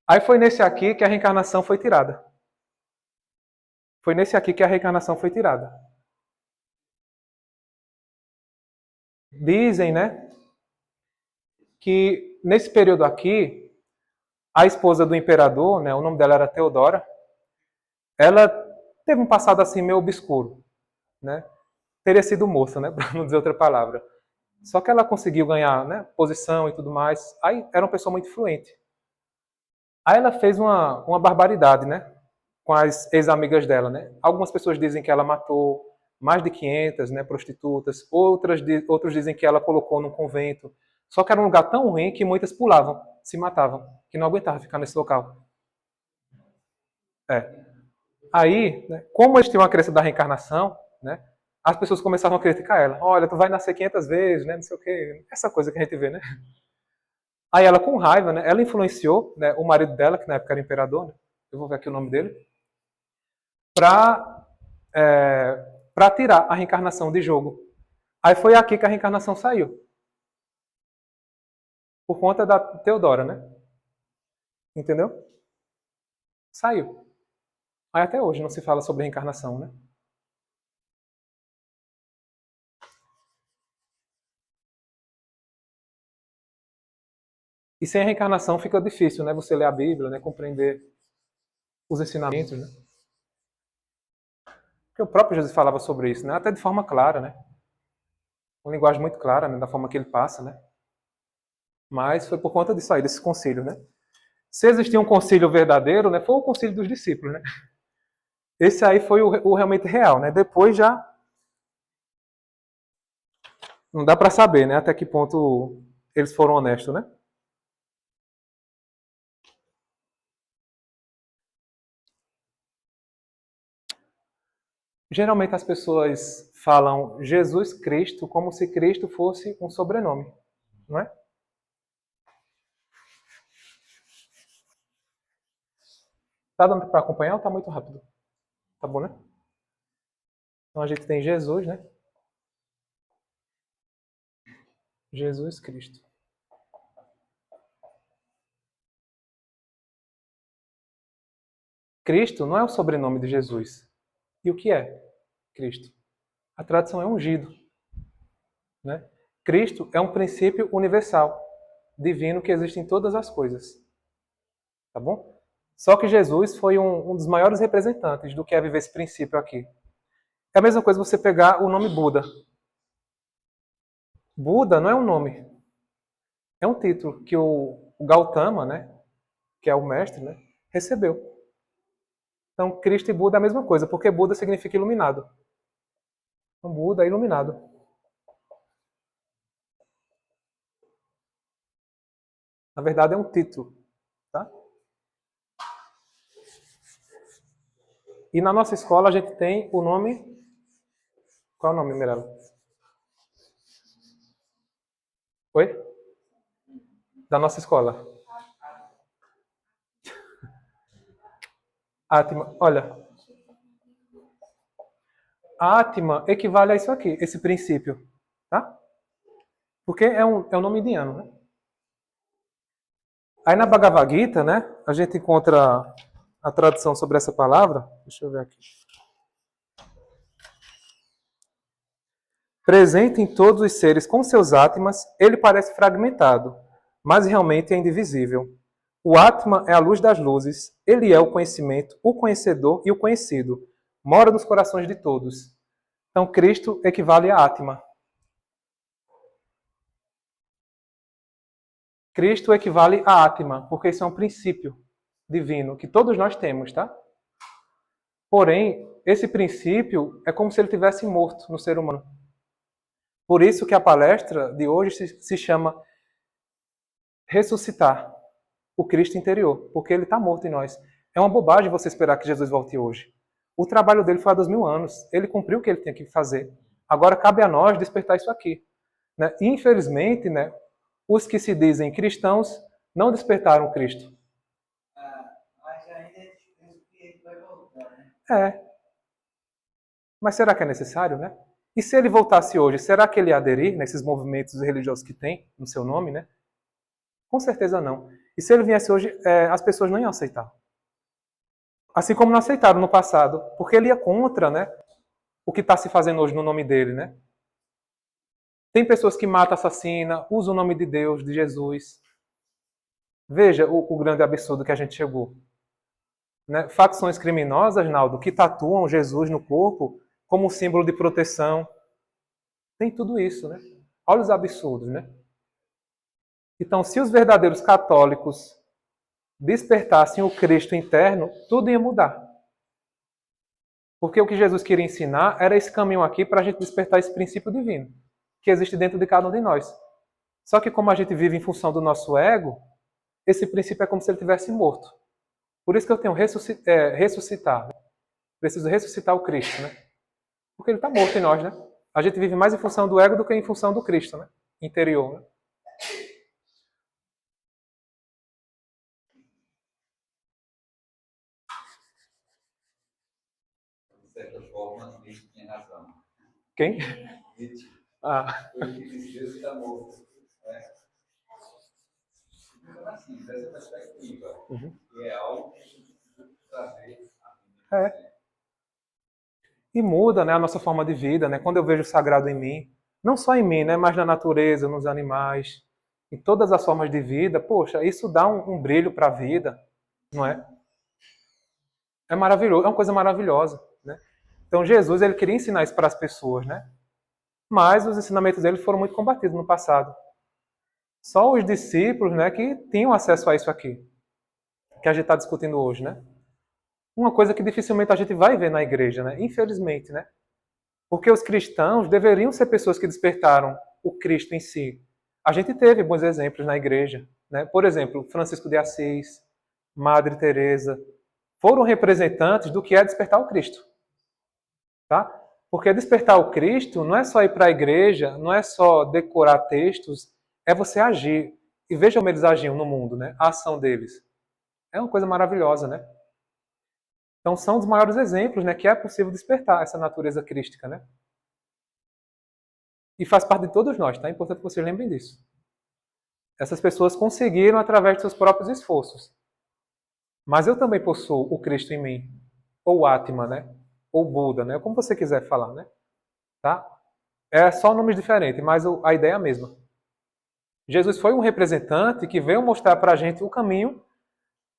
Aí foi nesse aqui que a reencarnação foi tirada. Foi nesse aqui que a reencarnação foi tirada. Dizem, né, que nesse período aqui, a esposa do imperador, né, o nome dela era Teodora, ela teve um passado assim meio obscuro, né? Teria sido moça, né? Para não dizer outra palavra. Só que ela conseguiu ganhar, né, posição e tudo mais. Aí era uma pessoa muito influente. Aí ela fez uma barbaridade, né? Com as ex-amigas dela, né? Algumas pessoas dizem que ela matou mais de 500, né, prostitutas. Outros dizem que ela colocou num convento. Só que era um lugar tão ruim que muitas pulavam, se matavam, que não aguentavam ficar nesse local. É. Aí, né, como eles tinham a crença da reencarnação, né, as pessoas começavam a criticar ela. Olha, tu vai nascer 500 vezes, né, não sei o quê. Essa coisa que a gente vê, né? Aí ela, com raiva, né, ela influenciou, né, o marido dela, que na época era imperador, né, eu vou ver aqui o nome dele, para tirar a reencarnação de jogo. Aí foi aqui que a reencarnação saiu. Por conta da Teodora, né? Entendeu? Saiu. Aí até hoje não se fala sobre reencarnação, né? E sem a reencarnação fica difícil, né? Você ler a Bíblia, né? Compreender os ensinamentos, né? Porque o próprio Jesus falava sobre isso, né? Até de forma clara, né? Uma linguagem muito clara, né? Da forma que ele passa, né? Mas foi por conta disso aí, desse concílio, né? Se existia um concílio verdadeiro, né? Foi o concílio dos discípulos, né? Esse aí foi o realmente real, né? Depois já não dá para saber, né? Até que ponto eles foram honestos, né? Geralmente as pessoas falam Jesus Cristo como se Cristo fosse um sobrenome, não é? Tá dando para acompanhar ou tá muito rápido? Tá bom, né? Então a gente tem Jesus, né? Jesus Cristo. Cristo não é o sobrenome de Jesus. E o que é Cristo? A tradução é ungido, né? Cristo é um princípio universal, divino que existe em todas as coisas. Tá bom? Só que Jesus foi um dos maiores representantes do que é viver esse princípio aqui. É a mesma coisa você pegar o nome Buda. Buda não é um nome, é um título que o Gautama, né, que é o mestre, né, recebeu. Então, Cristo e Buda é a mesma coisa, porque Buda significa iluminado. Então, Buda é iluminado. Na verdade, é um título. Tá? E na nossa escola a gente tem o nome... Qual é o nome, Mirella? Oi? Da nossa escola. Atma. Olha, Atma equivale a isso aqui, esse princípio. Tá? Porque é um nome indiano, né? Aí na Bhagavad Gita, né, a gente encontra a tradução sobre essa palavra. Deixa eu ver aqui. Presente em todos os seres com seus Atmas, ele parece fragmentado, mas realmente é indivisível. O Atma é a luz das luzes, ele é o conhecimento, o conhecedor e o conhecido. Mora nos corações de todos. Então, Cristo equivale a Atma. Cristo equivale a Atma, porque isso é um princípio divino que todos nós temos, tá? Porém, esse princípio é como se ele tivesse morto no ser humano. Por isso que a palestra de hoje se chama Ressuscitar o Cristo interior, porque ele está morto em nós. É uma bobagem você esperar que Jesus volte hoje. O trabalho dele foi há 2000 anos. Ele cumpriu o que ele tinha que fazer. Agora cabe a nós despertar isso aqui. Né? E, infelizmente, né, os que se dizem cristãos não despertaram Cristo. Mas ainda é difícil que ele vai voltar, né? É. Mas será que é necessário, né? E se ele voltasse hoje, será que ele ia aderir nesses movimentos religiosos que tem no seu nome, né? Com certeza não. E se ele viesse hoje, as pessoas não iam aceitar. Assim como não aceitaram no passado, porque ele ia contra, né, o que está se fazendo hoje no nome dele, né? Tem pessoas que matam, assassinam, usam o nome de Deus, de Jesus. Veja o grande absurdo que a gente chegou. né? Facções criminosas, Naldo, que tatuam Jesus no corpo como um símbolo de proteção. Tem tudo isso, né? Olha os absurdos, né? Então, se os verdadeiros católicos despertassem o Cristo interno, tudo ia mudar. Porque o que Jesus queria ensinar era esse caminho aqui para a gente despertar esse princípio divino que existe dentro de cada um de nós. Só que como a gente vive em função do nosso ego, esse princípio é como se ele tivesse morto. Por isso que eu tenho ressuscitar. Né? Preciso ressuscitar o Cristo, né? Porque ele está morto em nós, né? A gente vive mais em função do ego do que em função do Cristo, né? Interior, né? De certa forma, Nietzsche tinha razão. Quem? Nietzsche. Ah. Foi o que disse Deus está morto. Né? Então, assim, dessa perspectiva, que é algo que a gente precisa trazer a vida. E muda, né, a nossa forma de vida, né? Quando eu vejo o sagrado em mim, não só em mim, né, mas na natureza, nos animais, em todas as formas de vida, poxa, isso dá um brilho para a vida, não é? É maravilhoso, é uma coisa maravilhosa, né? Então Jesus, ele queria ensinar isso para as pessoas, né? Mas os ensinamentos dele foram muito combatidos no passado. Só os discípulos, né, que tinham acesso a isso aqui, que a gente está discutindo hoje, né? Uma coisa que dificilmente a gente vai ver na igreja, né? Infelizmente, né? Porque os cristãos deveriam ser pessoas que despertaram o Cristo em si. A gente teve bons exemplos na igreja, né? Por exemplo, Francisco de Assis, Madre Teresa, foram representantes do que é despertar o Cristo, tá? Porque despertar o Cristo não é só ir para a igreja, não é só decorar textos, é você agir. E veja como eles agiam no mundo, né? A ação deles. É uma coisa maravilhosa, né? Então são os maiores exemplos, né, que é possível despertar essa natureza crística, né? E faz parte de todos nós, tá? É importante que vocês lembrem disso. Essas pessoas conseguiram através de seus próprios esforços. Mas eu também possuo o Cristo em mim, ou Atma, né? Ou Buda, né? Como você quiser falar, né? Tá? É só nomes diferentes, mas a ideia é a mesma. Jesus foi um representante que veio mostrar para a gente o caminho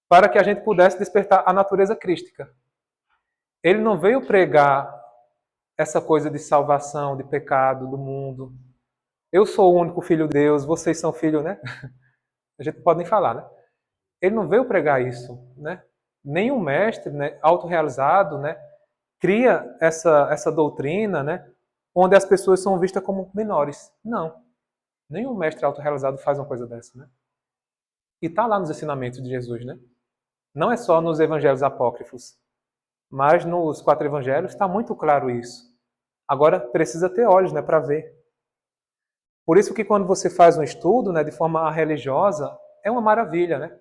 para que a gente pudesse despertar a natureza crística. Ele não veio pregar essa coisa de salvação, de pecado, do mundo. Eu sou o único filho de Deus, vocês são filhos, né? A gente não pode nem falar, né? Ele não veio pregar isso, né? Nenhum mestre, né, autorrealizado, né, cria essa doutrina, né, onde as pessoas são vistas como menores. Não. Nenhum mestre autorrealizado faz uma coisa dessa, né? E está lá nos ensinamentos de Jesus, né? Não é só nos evangelhos apócrifos, mas nos 4 evangelhos está muito claro isso. Agora precisa ter olhos, né, para ver. Por isso que quando você faz um estudo, né, de forma religiosa, é uma maravilha, né?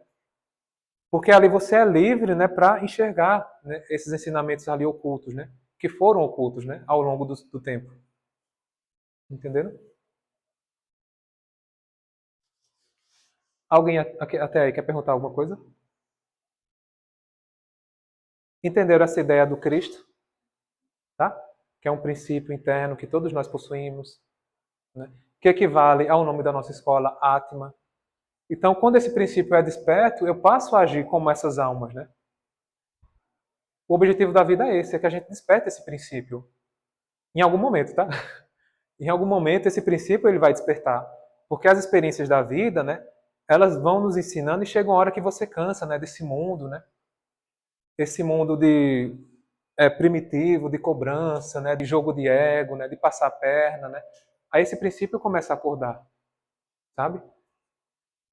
Porque ali você é livre, né, para enxergar, né, esses ensinamentos ali ocultos, né? Que foram ocultos, né, ao longo do tempo. Entenderam? Alguém até aí quer perguntar alguma coisa? Entenderam essa ideia do Cristo? Tá? Que é um princípio interno que todos nós possuímos, né? Que equivale ao nome da nossa escola, Atma. Então, quando esse princípio é desperto, eu passo a agir como essas almas, né? O objetivo da vida é esse, é que a gente desperte esse princípio. Em algum momento, tá? Em algum momento esse princípio ele vai despertar. Porque as experiências da vida, né, elas vão nos ensinando e chega uma hora que você cansa, né, desse mundo, né? Esse mundo de primitivo, de cobrança, né, de jogo de ego, né, de passar a perna, né? Aí esse princípio começa a acordar, sabe?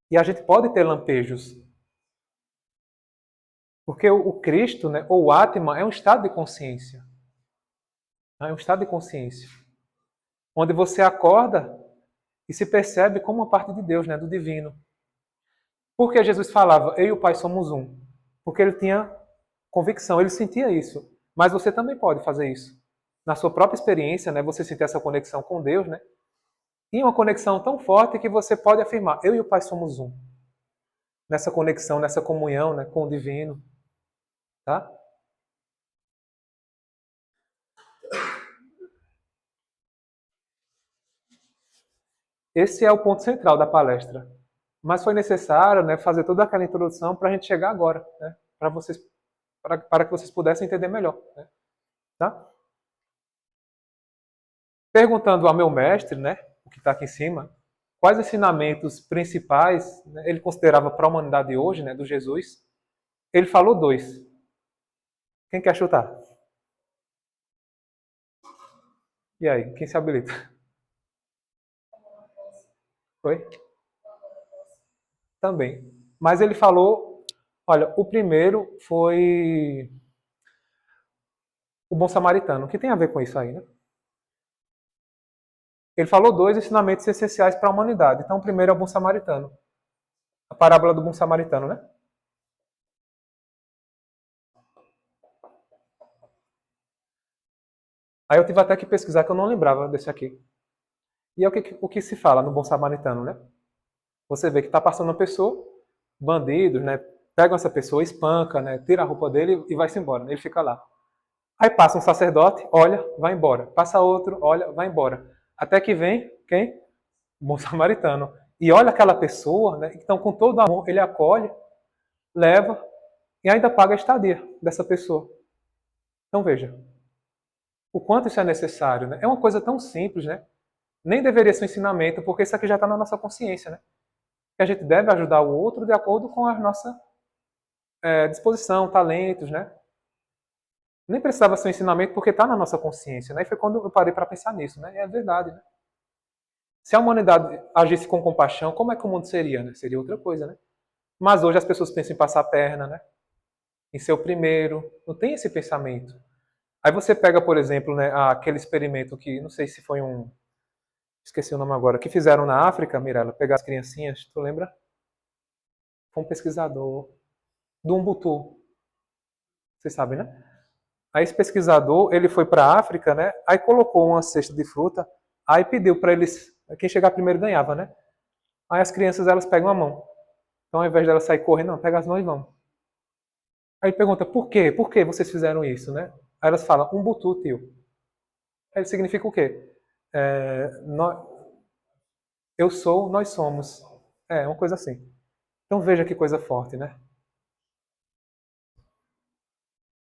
E a gente pode ter lampejos. Porque o Cristo, né, ou o Atma, é um estado de consciência. É um estado de consciência. Onde você acorda e se percebe como uma parte de Deus, né, do divino. Por que Jesus falava, eu e o Pai somos um? Porque ele tinha convicção, ele sentia isso. Mas você também pode fazer isso. Na sua própria experiência, né, você sentir essa conexão com Deus, né? E uma conexão tão forte que você pode afirmar, eu e o Pai somos um. Nessa conexão, nessa comunhão, né, com o divino. Tá? Esse é o ponto central da palestra. Mas foi necessário, né, fazer toda aquela introdução para a gente chegar agora, né, para vocês para que vocês pudessem entender melhor. Né? Tá? Perguntando ao meu mestre, né, o que está aqui em cima, quais ensinamentos principais, né, ele considerava para a humanidade de hoje, né, do Jesus, ele falou 2. Quem quer chutar? E aí, quem se habilita? Oi? Também. Mas ele falou, olha, o primeiro foi o bom samaritano. O que tem a ver com isso aí, né? Ele falou 2 ensinamentos essenciais para a humanidade. Então, o primeiro é o bom samaritano. A parábola do bom samaritano, né? Aí eu tive até que pesquisar, que eu não lembrava desse aqui. E é o que se fala no bom samaritano, né? Você vê que está passando uma pessoa, bandidos, né? Pegam essa pessoa, espanca, né? Tira a roupa dele e vai-se embora. Né? Ele fica lá. Aí passa um sacerdote, olha, vai embora. Passa outro, olha, vai embora. Até que vem quem? O bom samaritano. E olha aquela pessoa, né? Então com todo amor ele acolhe, leva e ainda paga a estadia dessa pessoa. Então veja, o quanto isso é necessário, né? É uma coisa tão simples, né? Nem deveria ser um ensinamento, porque isso aqui já está na nossa consciência, né? Que a gente deve ajudar o outro de acordo com a nossa disposição, talentos, né? Nem precisava ser um ensinamento porque está na nossa consciência, né? E foi quando eu parei para pensar nisso, né? E é verdade, né? Se a humanidade agisse com compaixão, como é que o mundo seria, né? Seria outra coisa, né? Mas hoje as pessoas pensam em passar a perna, né? Em ser o primeiro. Não tem esse pensamento. Aí você pega, por exemplo, né, aquele experimento que, não sei se foi um... Esqueci o nome agora. Que fizeram na África, Mirella, pegar as criancinhas, tu lembra? Foi um pesquisador do Umbutu. Vocês sabem, né? Aí esse pesquisador, ele foi para a África, né? Aí colocou uma cesta de fruta, aí pediu para eles, quem chegar primeiro ganhava, né? Aí as crianças, elas pegam a mão. Então, ao invés delas sair correndo, não, pega as mãos e vão. Aí ele pergunta, por quê? Por que vocês fizeram isso, né? Aí elas falam, Umbutu, tio. Aí significa o quê? Nós, eu sou, nós somos. É, uma coisa assim. Então veja que coisa forte, né?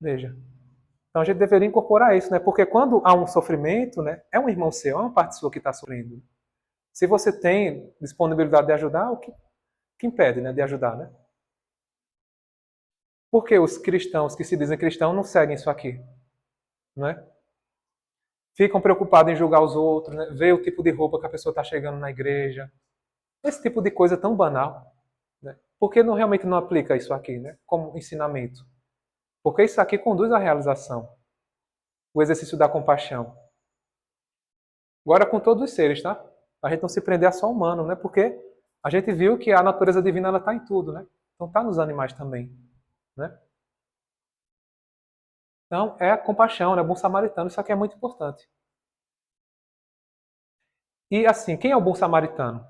Veja. Então a gente deveria incorporar isso, né? Porque quando há um sofrimento, né? É um irmão seu, é uma parte sua que está sofrendo. Se você tem disponibilidade de ajudar, que impede, né, de ajudar, né? Por que os cristãos que se dizem cristãos não seguem isso aqui? Né? Ficam preocupados em julgar os outros, né? Ver o tipo de roupa que a pessoa está chegando na igreja. Esse tipo de coisa tão banal. Né? Por que não, realmente não aplica isso aqui, né? Como ensinamento? Porque isso aqui conduz à realização. O exercício da compaixão. Agora com todos os seres, tá? A gente não se prender a só humano, né? Porque a gente viu que a natureza divina ela está em tudo, né? Então está nos animais também, né? Então é a compaixão, né? O bom samaritano, isso aqui é muito importante. E assim, quem é o bom samaritano?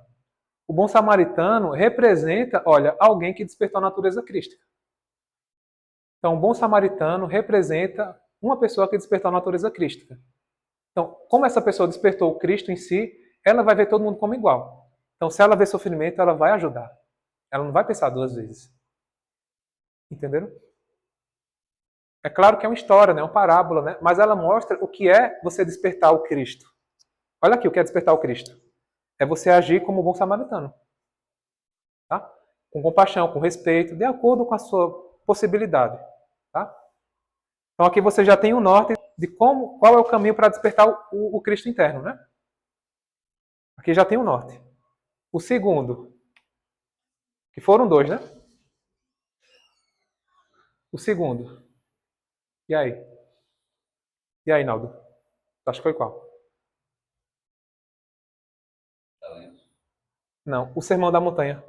O bom samaritano representa, olha, alguém que despertou a natureza crística. Então, o bom samaritano representa uma pessoa que despertou a natureza crística. Então, como essa pessoa despertou o Cristo em si, ela vai ver todo mundo como igual. Então, se ela vê sofrimento, ela vai ajudar. Ela não vai pensar 2 vezes. Entenderam? É claro que é uma história, né? Uma parábola, né? Mas ela mostra o que é você despertar o Cristo. Olha aqui o que é despertar o Cristo. É você agir como um bom samaritano. Tá? Com compaixão, com respeito, de acordo com a sua possibilidade. Tá? Então aqui você já tem o norte de qual é o caminho para despertar o Cristo interno. Né? Aqui já tem o norte. O segundo, que foram 2, né? O segundo. E aí? E aí, Naldo? Acho que foi qual? Não, o Sermão da Montanha.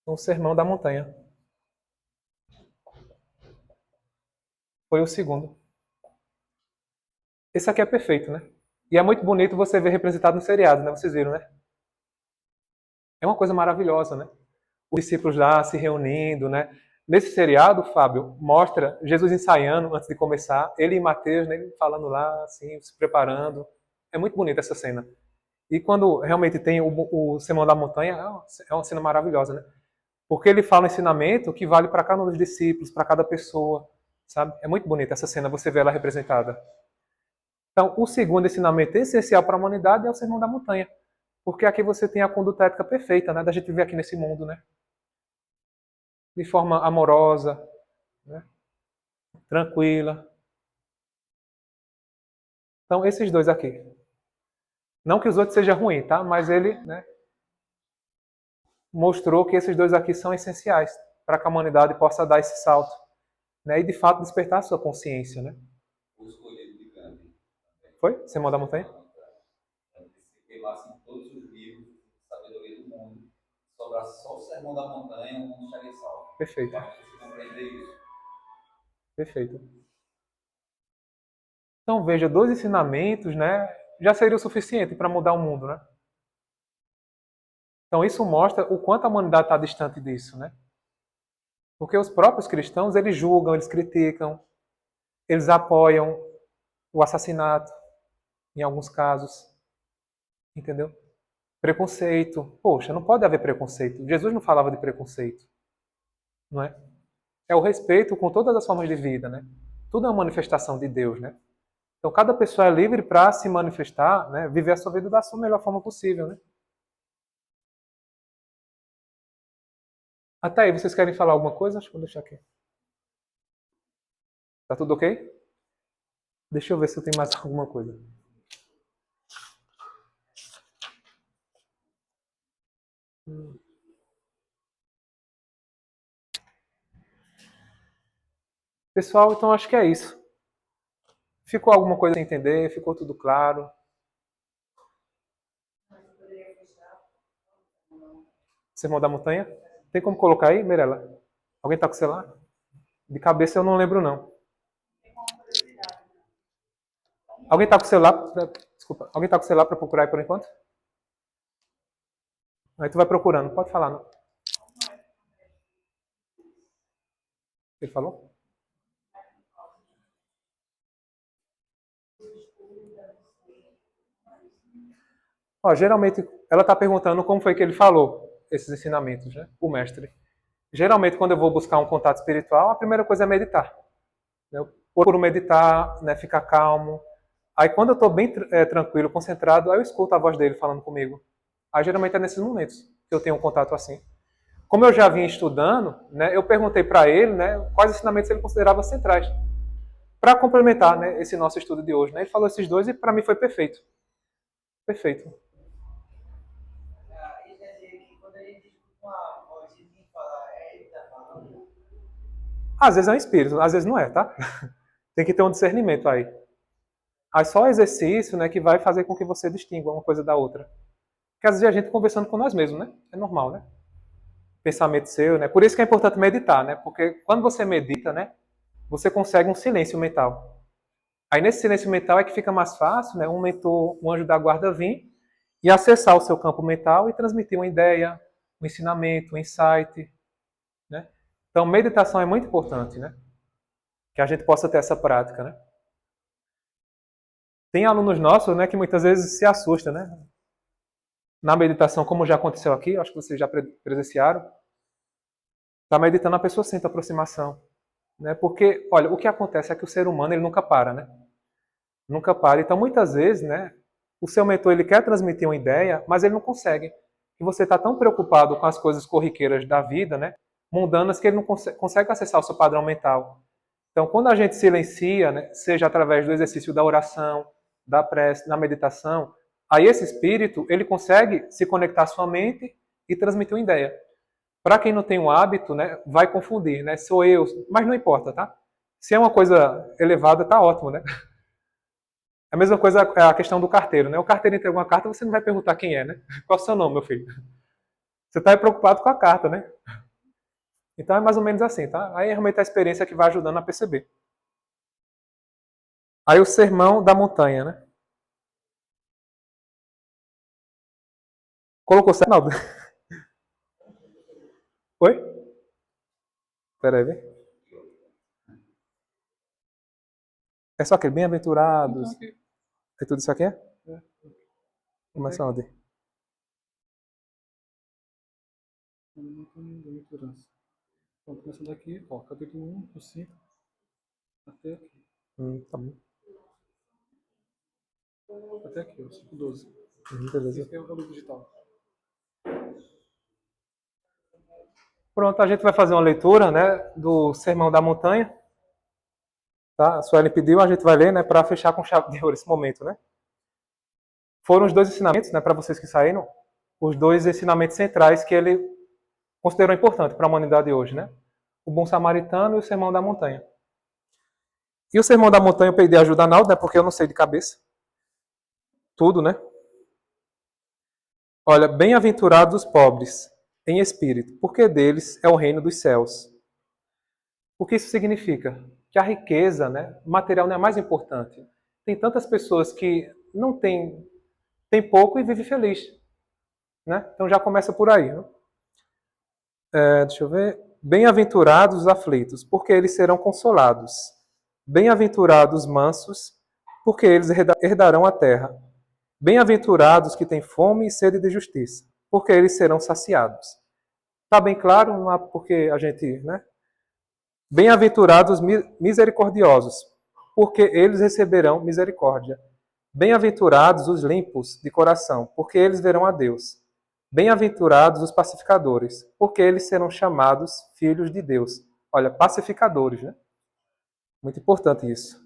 O Sermão da Montanha. Foi o segundo. Esse aqui é perfeito, né? E é muito bonito você ver representado no seriado, né? Vocês viram, né? É uma coisa maravilhosa, né? Os discípulos lá se reunindo, né? Nesse seriado, Fábio, mostra Jesus ensaiando antes de começar, ele e Mateus, né, falando lá, assim, se preparando. É muito bonita essa cena. E quando realmente tem o Sermão da Montanha, é uma cena maravilhosa, né? Porque ele fala um ensinamento que vale para cada um dos discípulos, para cada pessoa, sabe? É muito bonita essa cena, você vê ela representada. Então, o segundo ensinamento essencial para a humanidade é o Sermão da Montanha. Porque aqui você tem a conduta ética perfeita, né? Da gente viver aqui nesse mundo, né? De forma amorosa, né? Tranquila. Então, esses dois aqui. Não que os outros sejam ruins, tá? Mas ele, né, mostrou que esses dois aqui são essenciais para que a humanidade possa dar esse salto, né? E de fato despertar a sua consciência, né? O escolhido de Gandhi. Foi? Sermão da Montanha? Se queimassem todos os livros de sabedoria do mundo, sobrasse só o Sermão da Montanha, o mundo estaria salvo. Perfeito. Para você compreender isso. Perfeito. Então veja, dois ensinamentos, né, já seria o suficiente para mudar o mundo, né? Então isso mostra o quanto a humanidade está distante disso, né? Porque os próprios cristãos, eles julgam, eles criticam, eles apoiam o assassinato, em alguns casos, entendeu? Preconceito. Poxa, não pode haver preconceito. Jesus não falava de preconceito, não é? É o respeito com todas as formas de vida, né? Tudo é uma manifestação de Deus, né? Então cada pessoa é livre para se manifestar, né? Viver a sua vida da sua melhor forma possível, né? Até aí, vocês querem falar alguma coisa? Acho que vou deixar aqui. Tá tudo ok? Deixa eu ver se eu tenho mais alguma coisa. Pessoal, então acho que é isso. Ficou alguma coisa sem entender? Ficou tudo claro? Sermão da Montanha? Tem como colocar aí, Mirella? Alguém tá com o celular? De cabeça eu não lembro, não. Alguém tá com o celular? Desculpa. Alguém tá com o celular para procurar aí por enquanto? Aí tu vai procurando. Pode falar, não? Ele falou? Ó, geralmente, ela está perguntando como foi que ele falou esses ensinamentos, né? O mestre. Geralmente, quando eu vou buscar um contato espiritual, a primeira coisa é meditar. Eu procuro meditar, né, ficar calmo. Aí, quando eu estou bem tranquilo, concentrado, aí eu escuto a voz dele falando comigo. Aí, geralmente, é nesses momentos que eu tenho um contato assim. Como eu já vinha estudando, né, eu perguntei para ele, né, quais ensinamentos ele considerava centrais para complementar, né, esse nosso estudo de hoje. Né? Ele falou esses dois e para mim foi perfeito. Perfeito. Isso quer dizer que quando a gente escuta uma voz e quem fala, é ele que está falando. Às vezes é um espírito, às vezes não é, tá? Tem que ter um discernimento aí. Aí só o exercício, né, que vai fazer com que você distinga uma coisa da outra. Porque às vezes a gente conversando com nós mesmos, né? É normal, né? Pensamento seu, né? Por isso que é importante meditar, né? Porque quando você medita, né, você consegue um silêncio mental. Aí nesse silêncio mental é que fica mais fácil, né, um mentor, um anjo da guarda vir e acessar o seu campo mental e transmitir uma ideia, um ensinamento, um insight, né? Então meditação é muito importante, né? Que a gente possa ter essa prática, né? Tem alunos nossos, né, que muitas vezes se assustam, né? Na meditação, como já aconteceu aqui, acho que vocês já presenciaram, está meditando, a pessoa sente aproximação, né? Porque, olha, o que acontece é que o ser humano ele nunca para, né? Nunca para. Então, muitas vezes, né, o seu mentor ele quer transmitir uma ideia, mas ele não consegue. E você está tão preocupado com as coisas corriqueiras da vida, né, mundanas, que ele não consegue acessar o seu padrão mental. Então, quando a gente silencia, né, seja através do exercício da oração, da prece, da meditação, aí esse espírito ele consegue se conectar à sua mente e transmitir uma ideia. Para quem não tem o hábito, né, vai confundir, né? Sou eu, mas não importa, tá? Se é uma coisa elevada, tá ótimo, né? A mesma coisa é a questão do carteiro, né? O carteiro entrega uma carta, você não vai perguntar quem é, né? Qual é o seu nome, meu filho? Você está preocupado com a carta, né? Então é mais ou menos assim, tá? Aí é realmente a experiência que vai ajudando a perceber. Aí o sermão da montanha, né? Colocou certo, Naldo? Oi? Peraí, vem. É só aquele bem-aventurados. É tudo isso aqui? É? Começa onde? Bem-aventurança. Então, começando aqui, ó, capítulo 1, do 5 até aqui. Tá bom. Até aqui, ó, 5:12. Beleza. Esse é o livro digital. Pronto, a gente vai fazer uma leitura, né, do Sermão da Montanha. Tá? A Suelen pediu, a gente vai ler, né, para fechar com chave de ouro esse momento, né? Foram os dois ensinamentos, né, para vocês que saíram, os dois ensinamentos centrais que ele considerou importante para a humanidade hoje, né? O Bom Samaritano e o Sermão da Montanha. E o Sermão da Montanha eu pedi ajuda a Naldo, né, porque eu não sei de cabeça tudo, né? Olha, bem-aventurados os pobres em espírito, porque deles é o reino dos céus. O que isso significa? Que a riqueza, né, material não é mais importante. Tem tantas pessoas que não têm, tem pouco e vivem feliz, né? Então já começa por aí. Né? Deixa eu ver. Bem-aventurados os aflitos, porque eles serão consolados. Bem-aventurados os mansos, porque eles herdarão a terra. Bem-aventurados que têm fome e sede de justiça, porque eles serão saciados. Está bem claro? Não há porque a gente, né? Bem-aventurados misericordiosos, porque eles receberão misericórdia. Bem-aventurados os limpos de coração, porque eles verão a Deus. Bem-aventurados os pacificadores, porque eles serão chamados filhos de Deus. Olha, pacificadores, né? Muito importante isso.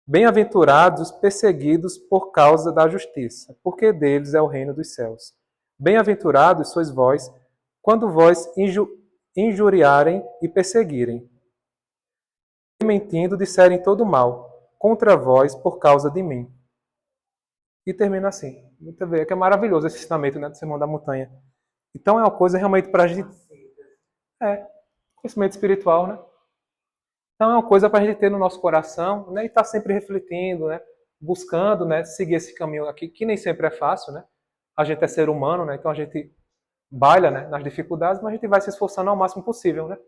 Bem-aventurados os perseguidos por causa da justiça, porque deles é o reino dos céus. Bem-aventurados sois vós, quando vós injuriarem e perseguirem. E mentindo disserem todo mal contra vós por causa de mim. E termina assim. Muito bem, é que é maravilhoso esse ensinamento, né, do Sermão da Montanha. Então é uma coisa realmente para a gente... conhecimento espiritual, né? Então é uma coisa para a gente ter no nosso coração, né, e estar sempre refletindo, né, buscando, né, seguir esse caminho aqui, que nem sempre é fácil, né? A gente é ser humano, né? Então a gente baila, né, nas dificuldades, mas a gente vai se esforçando ao máximo possível, né?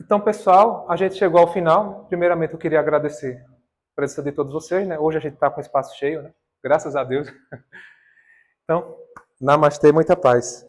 Então, pessoal, a gente chegou ao final. Primeiramente, eu queria agradecer a presença de todos vocês, né? Hoje a gente está com o espaço cheio, né? Graças a Deus. Então, namastê, muita paz.